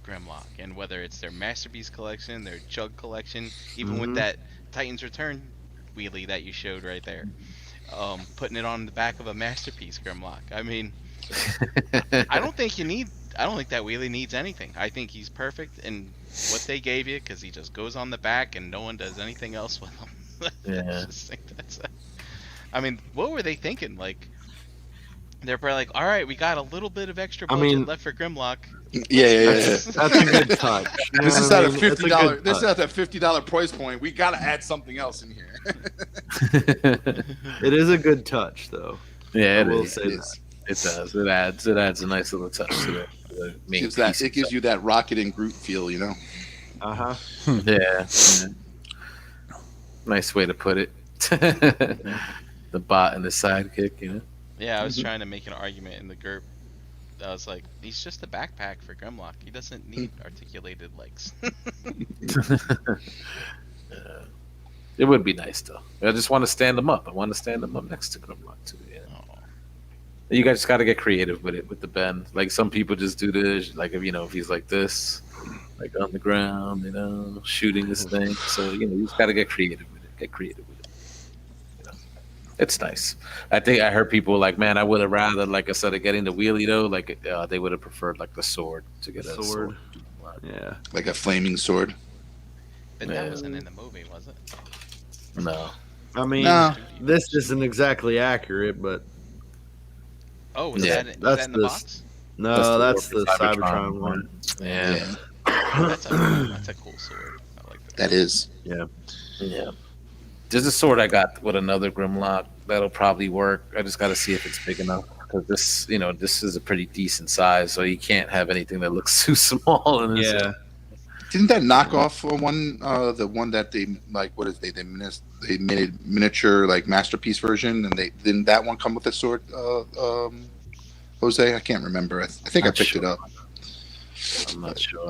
Grimlock, and whether it's their Masterpiece collection, their Chug collection, even with Mhm. that Titans Return wheelie that you showed right there, putting it on the back of a Masterpiece Grimlock. I mean, I don't think that wheelie needs anything. I think he's perfect in what they gave you because he just goes on the back and no one does anything else with him. Yeah. I just think I mean, what were they thinking? Like, they're probably like, all right, we got a little bit of extra I budget mean- left for Grimlock. Yeah. That's a good touch. You know This is what I not a mean? It's $50. good This is touch. not that $50 price point. We got to add something else in here. It is a good touch, though. Yeah, I it will is. say It that. is. It does. It adds a nice little touch to the main piece. It gives you that Rocket and Groot feel, Uh huh. Yeah. Nice way to put it. The bot and the sidekick, Yeah, I was trying to make an argument in the GURP I was like, he's just a backpack for Grimlock. He doesn't need articulated legs. It would be nice though. I just want to stand them up. I want to stand them up next to Grimlock too. Yeah. Oh. You guys got to get creative with it, with the bend. Like some people just do this. Like if he's like this, like on the ground, shooting this thing. So you just got to get creative with it. Get creative with it. It's nice. I think I heard people like, man, I would have rather, like instead of getting the wheelie though, like they would have preferred like the sword to get a sword. Yeah. Like a flaming sword. But Yeah. that wasn't in the movie, was it? No. I mean, Nah. this isn't exactly accurate, but Oh, was Yeah, that that's in the this- box? no, that's the Cybertron Cybertron one. Yeah. That's a cool sword. I like that. That is. Yeah. There's a sword I got with another Grimlock that'll probably work. I just got to see if it's big enough because this is a pretty decent size, so you can't have anything that looks too small. In this. Yeah. Didn't that knock off one? The one that they like. What is they made miniature like masterpiece version, and didn't that one come with a sword? Jose, I can't remember. I think I Not picked it sure. up. I'm not sure.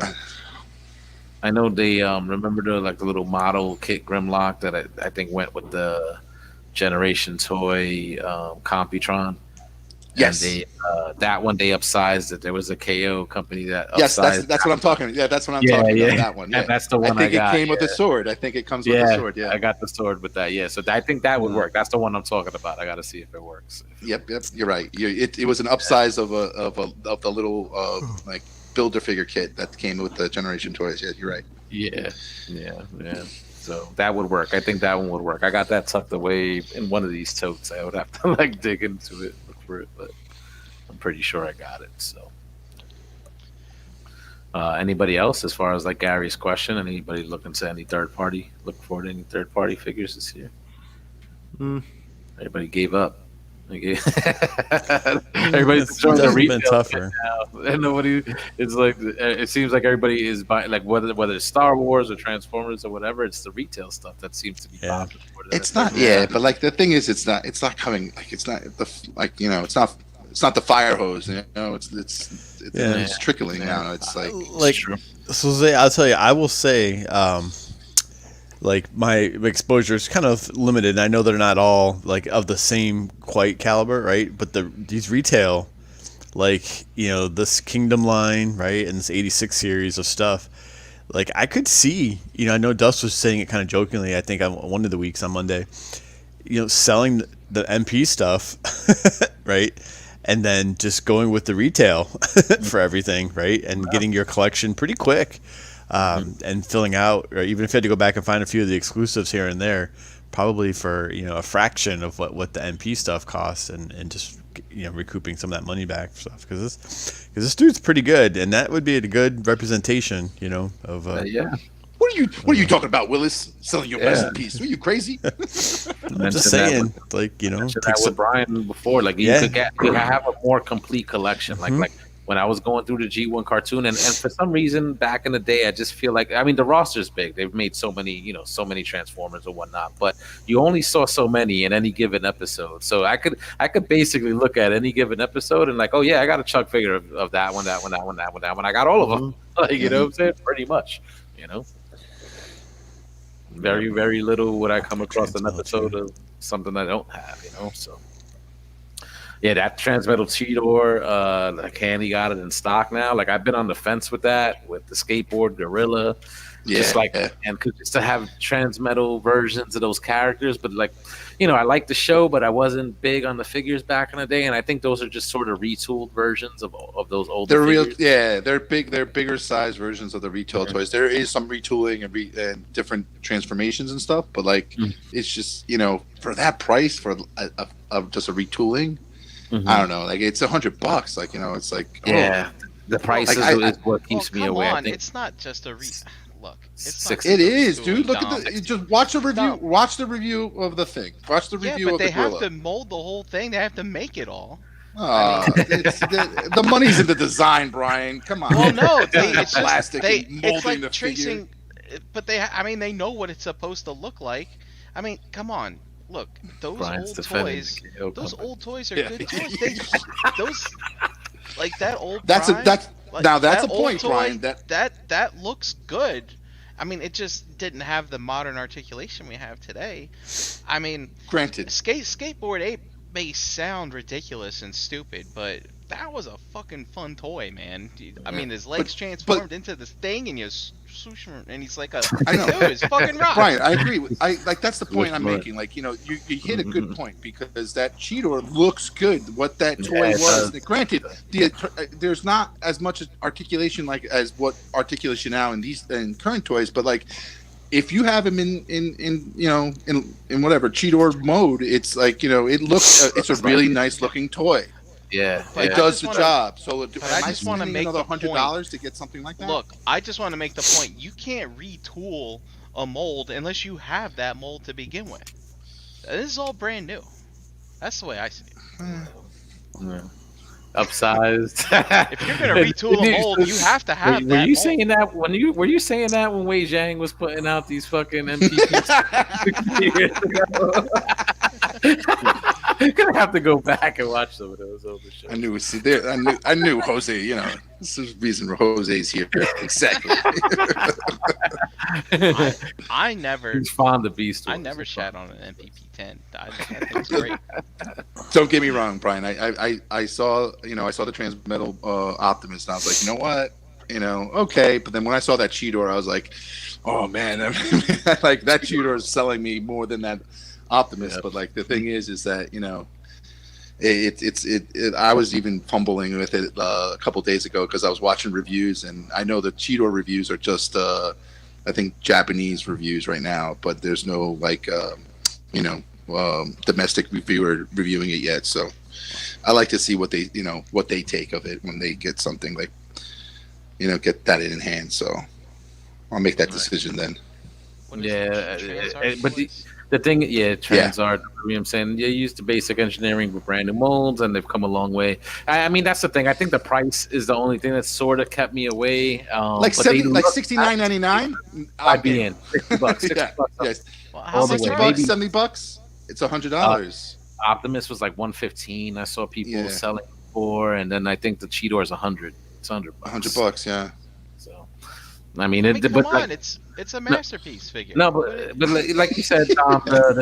I know they remember the little model kit Grimlock that I think went with the Generation Toy Computron. Yes. And that one they upsized it. There was a KO company that Yes, upsized that's what I'm talking. Yeah, that's what I'm Yeah, talking yeah. about. That one. Yeah. And that's the one I think got, it came with yeah. a sword. I think it comes with a sword. Yeah. I got the sword with that. Yeah, so I think that would work. That's the one I'm talking about. I got to see if it works. Yep. You're right. It was an upsize of the little like builder figure kit that came with the Generation Toys. Yeah, you're right. Yeah. So that would work. I think that one would work. I got that tucked away in one of these totes. I would have to dig into it, look for it, but I'm pretty sure I got it. So, anybody else, as far as like Gary's question, anybody looking to any third party? Looking forward to any third party figures this year? Everybody gave up. Everybody's enjoying the It's been retail tougher. now, and nobody. It's like it seems like everybody is buying, like whether it's Star Wars or Transformers or whatever. It's the retail stuff that seems to be Yeah. popular. It's not. Yeah, but like the thing is, it's not coming. Like it's not it's not the fire hose. It's trickling now. It's like True. So Zay, I'll tell you, I will say, like my exposure is kind of limited. And I know they're not all like of the same quite caliber, right? But these retail, like this Kingdom line, right, and this '86 series of stuff. Like I could see, I know Dust was saying it kind of jokingly. I think on one of the weeks on Monday, selling the MP stuff, right, and then just going with the retail for everything, right, and getting your collection pretty quick, and filling out. Or even if you had to go back and find a few of the exclusives here and there, probably for a fraction of what the MP stuff costs, and just recouping some of that money back for stuff because this dude's pretty good, and that would be a good representation, of yeah. what are you talking about, Willis? Selling your masterpiece? Are you crazy? I'm just saying, like Mentioned take that some, with Brian before. Like you could have a more complete collection. Like when I was going through the G1 cartoon, and for some reason back in the day, I just feel like the roster's big. They've made so many Transformers and whatnot, but you only saw so many in any given episode. So I could basically look at any given episode and like, oh yeah, I got a Chuck figure of that one. I got all of them. Like, you know what I'm saying? Pretty much. Very, very little would I come across an episode of something I don't have, so. Yeah, that Transmetal Cheetor, like Handy got it in stock now. Like I've been on the fence with that, with the skateboard Gorilla. And just to have Transmetal versions of those characters, but like, I like the show, but I wasn't big on the figures back in the day, and I think those are just sort of retooled versions of those older figures. They're big. They're bigger size versions of the retail toys. There is some retooling and different transformations and stuff, but like it's just for that price for just a retooling. I don't know. Like it's $100. Like it's like the price is what keeps me away. I think It's not just a look. It's Six- not it is, retooling, dude. Look Dom. at just watch the review. No. Watch the review of the thing. Watch the review but of they the have Gorilla. to mold the whole thing. They have to make it all. The money's in the design, Brian. Come on. Well, no, it's just, plastic and it's molding like the tracing. But they know what it's supposed to look like. I mean, come on. Look, those Brian's old defending toys. the KO Those company. old toys are Yeah. good toys. Those Like that old That's a Prime, that's like, now that's a that old point, toy, Brian. that looks good. I mean, it just didn't have the modern articulation we have today. I mean, Granted, Skateboard 8 may sound ridiculous and stupid, but that was a fucking fun toy, man. I mean, his legs transformed into this thing, and swoosh, and he's like a I know. dude. It's fucking rock. Brian, I agree. I like that's the point I'm Right. making. Like, you hit a good point because that Cheetor looks good. What that toy Yeah, it was. does. Granted, there's not as much articulation like as what articulation now in current toys, but like if you have him in whatever Cheetor mode, it's like it looks it's a really nice looking toy. Yeah, But It I does just the wanna- job. So but I just wanna make another the $100 to get something like that. Look, I just want to make the point. You can't retool a mold unless you have that mold to begin with. This is all brand new. That's the way I see it. yeah. Upsized. If you're gonna retool a mold, you have to have Were that you mold. saying that when were you saying that when Wei Zhang was putting out these fucking MPPs 60 years ago? Gonna have to go back and watch some of those older shows. I knew. See, there. I knew Jose. This is the reason Jose's here. Exactly. I never, He's fond of Beast I Wars. never It's shat on an MPP 10. I think it's great. Don't get me wrong, Brian. I saw the Transmetal Optimus, and I was like, you know what, okay. But then when I saw that Cheetor, I was like, oh man, like that Cheetor is selling me more than that Optimus. Yep. But like the thing is that I was even fumbling with it a couple days ago because I was watching reviews, and I know the Cheetor reviews are just I think Japanese reviews right now, but there's no like domestic reviewer reviewing it yet. So I like to see what they take of it when they get something like get that in hand. So I'll make that Right. decision then. What is Yeah, it? but Transart the thing, Transart. I'm saying they used the basic engineering with brand new molds, and they've come a long way. I mean, that's the thing. I think the price is the only thing that sort of kept me away. Like but they look- $69.99. I'd be in $60. $60 Yeah, yes. Well, all how the much way. are Maybe- $60, $70. It's $100. Optimus was like 115. I saw people Yeah. selling for, and then I think the Cheetor is 100. It's $100. $100. Yeah. So, I mean, I mean, come but on, like, it's a masterpiece figure. no, but like you said, the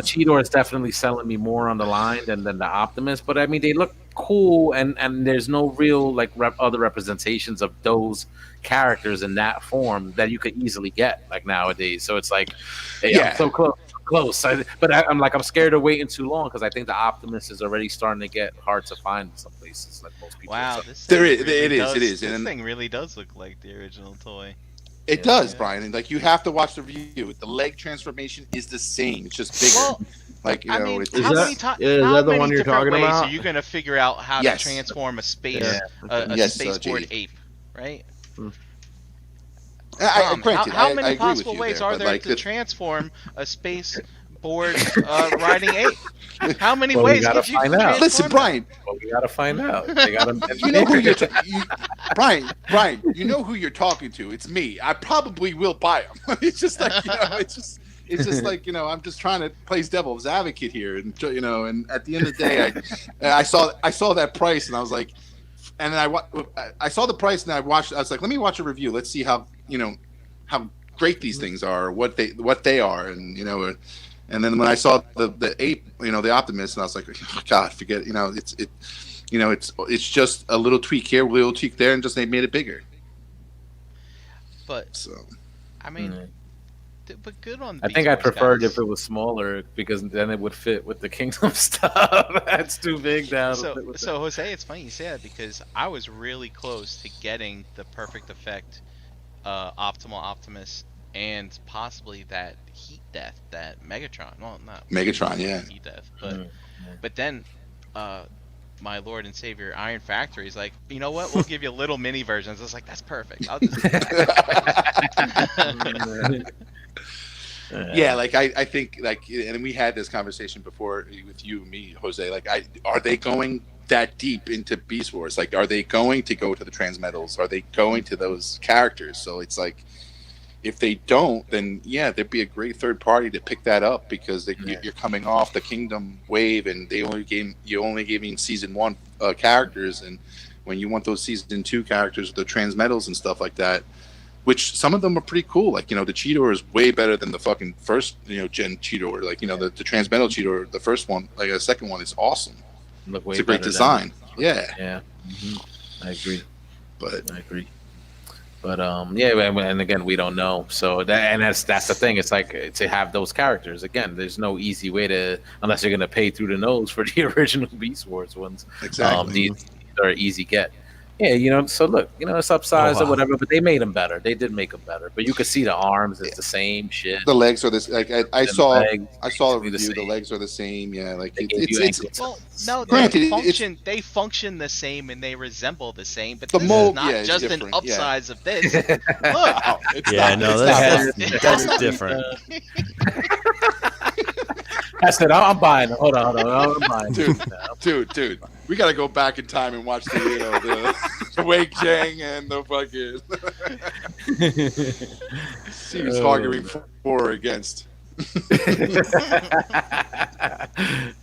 Cheetor is definitely selling me more on the line than the Optimus. But I mean, they look cool, and there's no real like other representations of those characters in that form that you could easily get like nowadays. So it's like, hey, Yeah. I'm so close. I'm scared of waiting too long because I think the Optimus is already starting to get hard to find in some places, like most people. Wow, So- this There thing is- it is, does- it is, This and- thing really does look like the original toy. It Yeah. does, Yeah. Brian. And like you have to watch the review. The leg transformation is the same. It's just bigger. Well, like I mean, it's Is how that- many times? yeah, is how that the many one you're different talking ways about? are you gonna figure out how Yes. to transform a space, Yeah. a Yes, spaceport JD. ape, right? granted, how I many agree with possible you ways there, are but, there like, to transform a space board riding ape? How many Well, we ways gotta could you find out. transform Listen, that? Brian. Well, we gotta find out. They gotta. You know who Brian. You know who you're talking to. It's me. I probably will buy them. It's just like it's just like I'm just trying to play devil's advocate here, and and at the end of the day, I saw that price, and I was like, and then I saw the price, and I was like, let me watch a review. Let's see how how great these things are, what they are, and and then when I saw the ape, the Optimus, and I was like, oh, God, forget it. It's just a little tweak here, a little tweak there, and just they made it bigger. But So I mean, but good on. I Beast think I Wars preferred guys. if it was smaller because then it would fit with the Kingdom stuff. That's too big now. to fit with So Jose, it's funny you say that because I was really close to getting the perfect effect, optimal Optimus, and possibly that Heat Death, that Megatron. Well, not Megatron, yeah. Heat Death, but Mm, but then, my Lord and Savior Iron Factory is like, you know what? We'll give you little mini versions. It's like that's perfect. I'll just Yeah, like I think like, and we had this conversation before with you and me, Jose. Like, are they going that deep into Beast Wars? Like, are they going to go to the Transmetals? Are they going to those characters? So it's like, if they don't, then yeah, there'd be a great third party to pick that up because you're coming off the Kingdom wave, and you only gave season 1 characters, and when you want those season 2 characters, the transmetals and stuff like that, which some of them are pretty cool. Like, the Cheetor is way better than the fucking first, gen Cheetor. Like, the transmetal Cheetor, the first one, like the second one is awesome. Look way It's a great better design. Yeah. Yeah, I agree. But I agree. But and again, we don't know. So that's the thing. It's like to have those characters again. There's no easy way to, unless you're gonna pay through the nose for the original Beast Wars ones. exactly. These are an easy get. Yeah, so look, it's upsized Oh, wow. or whatever, but they made them better. They did make them better. But you could see the arms; it's the same shit. The legs are this. Like I And saw legs, a be the review. The same. legs are the same. Yeah, like They gave you it's ankles. Well, no, Granted, they function the same and they resemble the same, but The this mold, is not yeah, it's just an different, yeah. upsize of this. Look, oh, it's Yeah, not, no, it's that's, not. that's different. I said, I'm buying them. Hold on. I'm buying them. Dude, we gotta go back in time and watch the Wei Chang and the fucking see who's arguing for or against.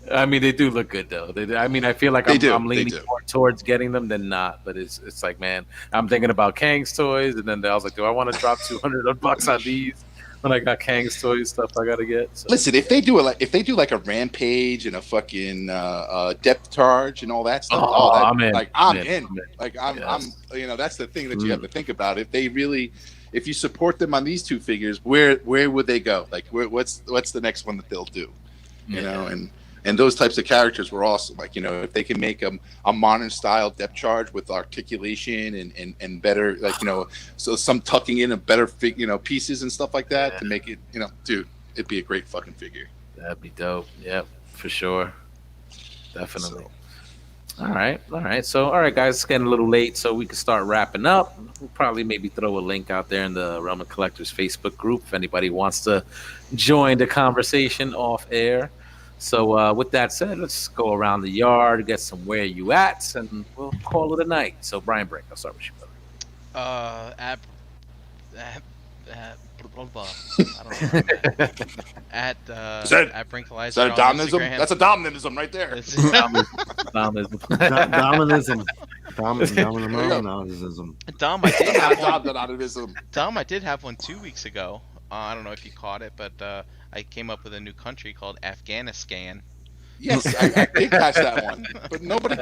I mean, they do look good though. I feel like They do, I'm they leaning do. more towards getting them than not. But it's like, man, I'm thinking about Kang's toys, and then I was like, do I want to drop $200 on these when I got Kang's toys stuff I gotta get? So. Listen, if they do like a rampage and a fucking depth charge and all that stuff, Oh, that, I'm in. like I'm I'm in. in. Like Yes. I'm that's the thing that you have to think about. If you support them on these two figures, where would they go? Like what's the next one that they'll do? And those types of characters were awesome. Like, if they can make a modern style depth charge with articulation and better, like, so some tucking in of better pieces and stuff like that to make it, dude, it'd be a great fucking figure. That'd be dope. Yep, for sure. Definitely. So, All right. So, all right, guys, it's getting a little late, so we can start wrapping up. We'll probably maybe throw a link out there in the Realm of Collectors Facebook group if anybody wants to join the conversation off air. So, with that said, let's go around the yard, get some where you at, and we'll call it a night. So, Brian Brick, I'll start with you, brother. Blah, blah. I don't know. At Brinkalizer. is that a on dominism? Instagram. That's a dominism right there. Dominism. Dom, I did have one. Dominism. Dom, I did have one 2 weeks ago. I don't know if you caught it, but I came up with a new country called Afghanistan. Yes, I did catch that one, but nobody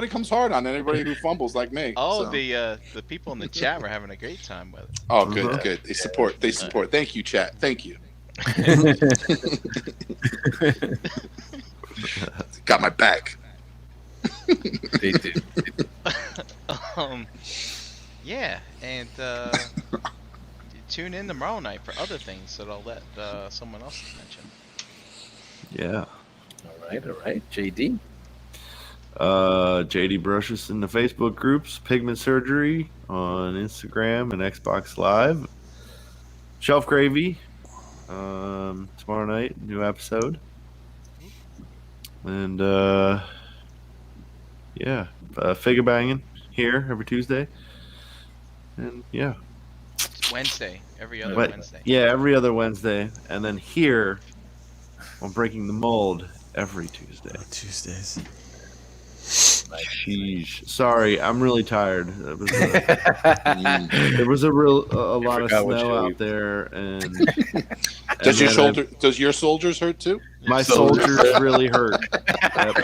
comes hard on anybody who fumbles like me. Oh, so. the people in the chat were having a great time with it. Oh, good. They support. Thank you, chat. Thank you. Got my back. They do. Yeah, and tune in tomorrow night for other things that I'll let someone else mention. Yeah. All right. JD. JD Brushes in the Facebook groups, Pigment Surgery on Instagram and Xbox Live. Shelf Gravy. Tomorrow night, new episode. And Figure Banging here every Tuesday. And yeah. Wednesday, every other But- Wednesday. Yeah, every other Wednesday. And then here on Breaking the Mold every Tuesday. Tuesdays. Sheesh. Sorry, I'm really tired. There was a lot of forgot what snow show out you- there, and Does your soldiers hurt too? my Soldiers. soldiers really hurt. Yep.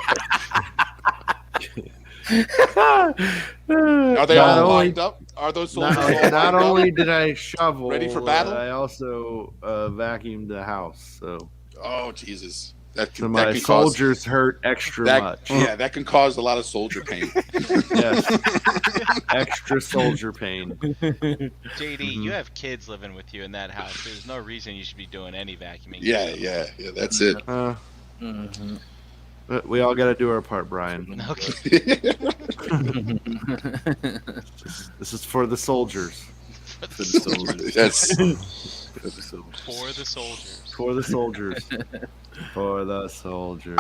Are they Not all only- lined up? Are those soldiers all lined Not up? only did I shovel, Ready for battle? I also vacuumed the house. So, Oh Jesus! That so can, my that can soldiers hurt extra cause much. yeah, that can cause a lot of soldier pain. Yes. Extra soldier pain. JD, Mhm. you have kids living with you in that house. There's no reason you should be doing any vacuuming. Yeah. That's it. Mhm. But we all got to do our part, Brian. Okay. This is for the soldiers. For For the soldiers. That's For the soldiers. For the soldiers. For the soldiers.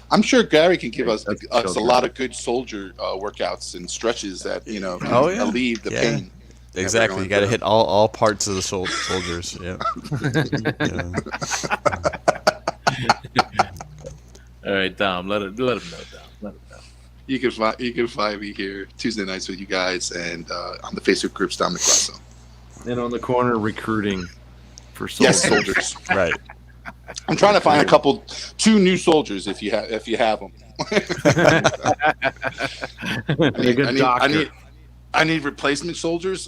I'm sure Gary can give us That's a children. lot of good soldier workouts and stretches that Oh, yeah. alleviate the Yeah. pain. Exactly. going You got to through. hit all parts of the soldiers. Yeah. Yeah. All right, Dom. Let him know, Dom. Let him know. You can find me here Tuesday nights with you guys and on the Facebook groups down the Grasso. And on the corner recruiting for Yes, soldiers. soldiers. Right. I'm trying to find two new soldiers if you have them. I need replacement soldiers.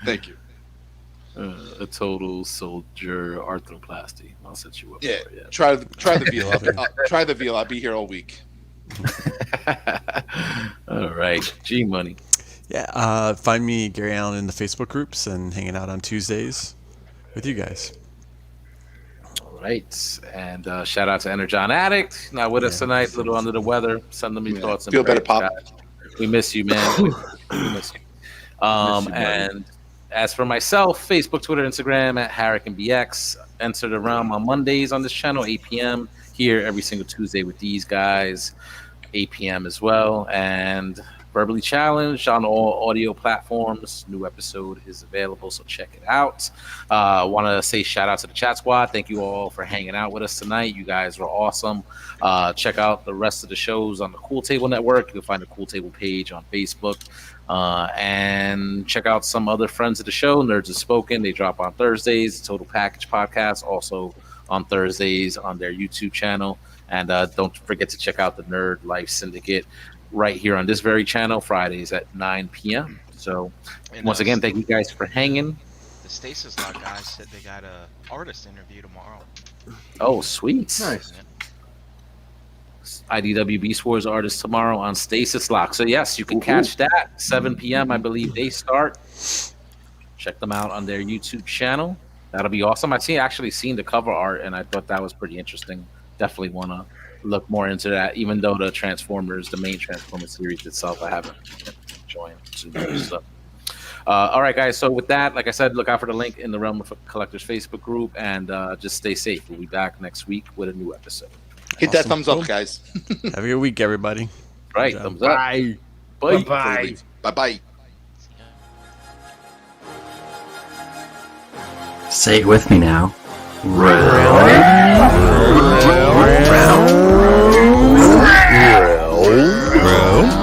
Thank you. A total soldier arthroplasty. I'll set you up. Yeah, for it, try the veal. Try the veal. I'll be here all week. All right, G Money. Yeah. Find me, Gary Allen, in the Facebook groups and hanging out on Tuesdays with you guys. All right, and shout out to Energon Addict. Not with us tonight. A little under the weather. Send them your thoughts and Feel better, prayers, Pop. guys. We miss you, man. We miss you. And as for myself, Facebook, Twitter, Instagram at HarricanBX. Enter the realm on Mondays on this channel, 8 p.m. Here every single Tuesday with these guys, 8 p.m. as well. And Verbally Challenged on all audio platforms. New episode is available, so check it out. Want to say shout out to the chat squad. Thank you all for hanging out with us tonight. You guys were awesome. Check out the rest of the shows on the Cool Table Network. You can find the Cool Table page on Facebook. And check out some other friends of the show. Nerds Have Spoken. They drop on Thursdays. Total Package Podcast also on Thursdays on their YouTube channel. And don't forget to check out the Nerd Life Syndicate right here on this very channel, Fridays at 9 p.m. So And, once again, thank you guys for hanging. The Stasis Lock guys said they got a artist interview tomorrow. Oh, sweet. Nice. IDW Beast Wars artist tomorrow on Stasis Lock. So yes, you can catch that 7 p.m. I believe they start. Check them out on their YouTube channel. That'll be awesome. Actually seen the cover art and I thought that was pretty interesting. Definitely want to look more into that. Even though the main Transformers series itself, I haven't joined too much. So. All right, guys. So with that, like I said, look out for the link in the Realm of Collectors Facebook group, and just stay safe. We'll be back next week with a new episode. Hit that Awesome. thumbs up, guys. Have a good week, everybody. Right, Good job. thumbs up. Bye. Bye. Bye. Bye-bye. Say it with me now. Really?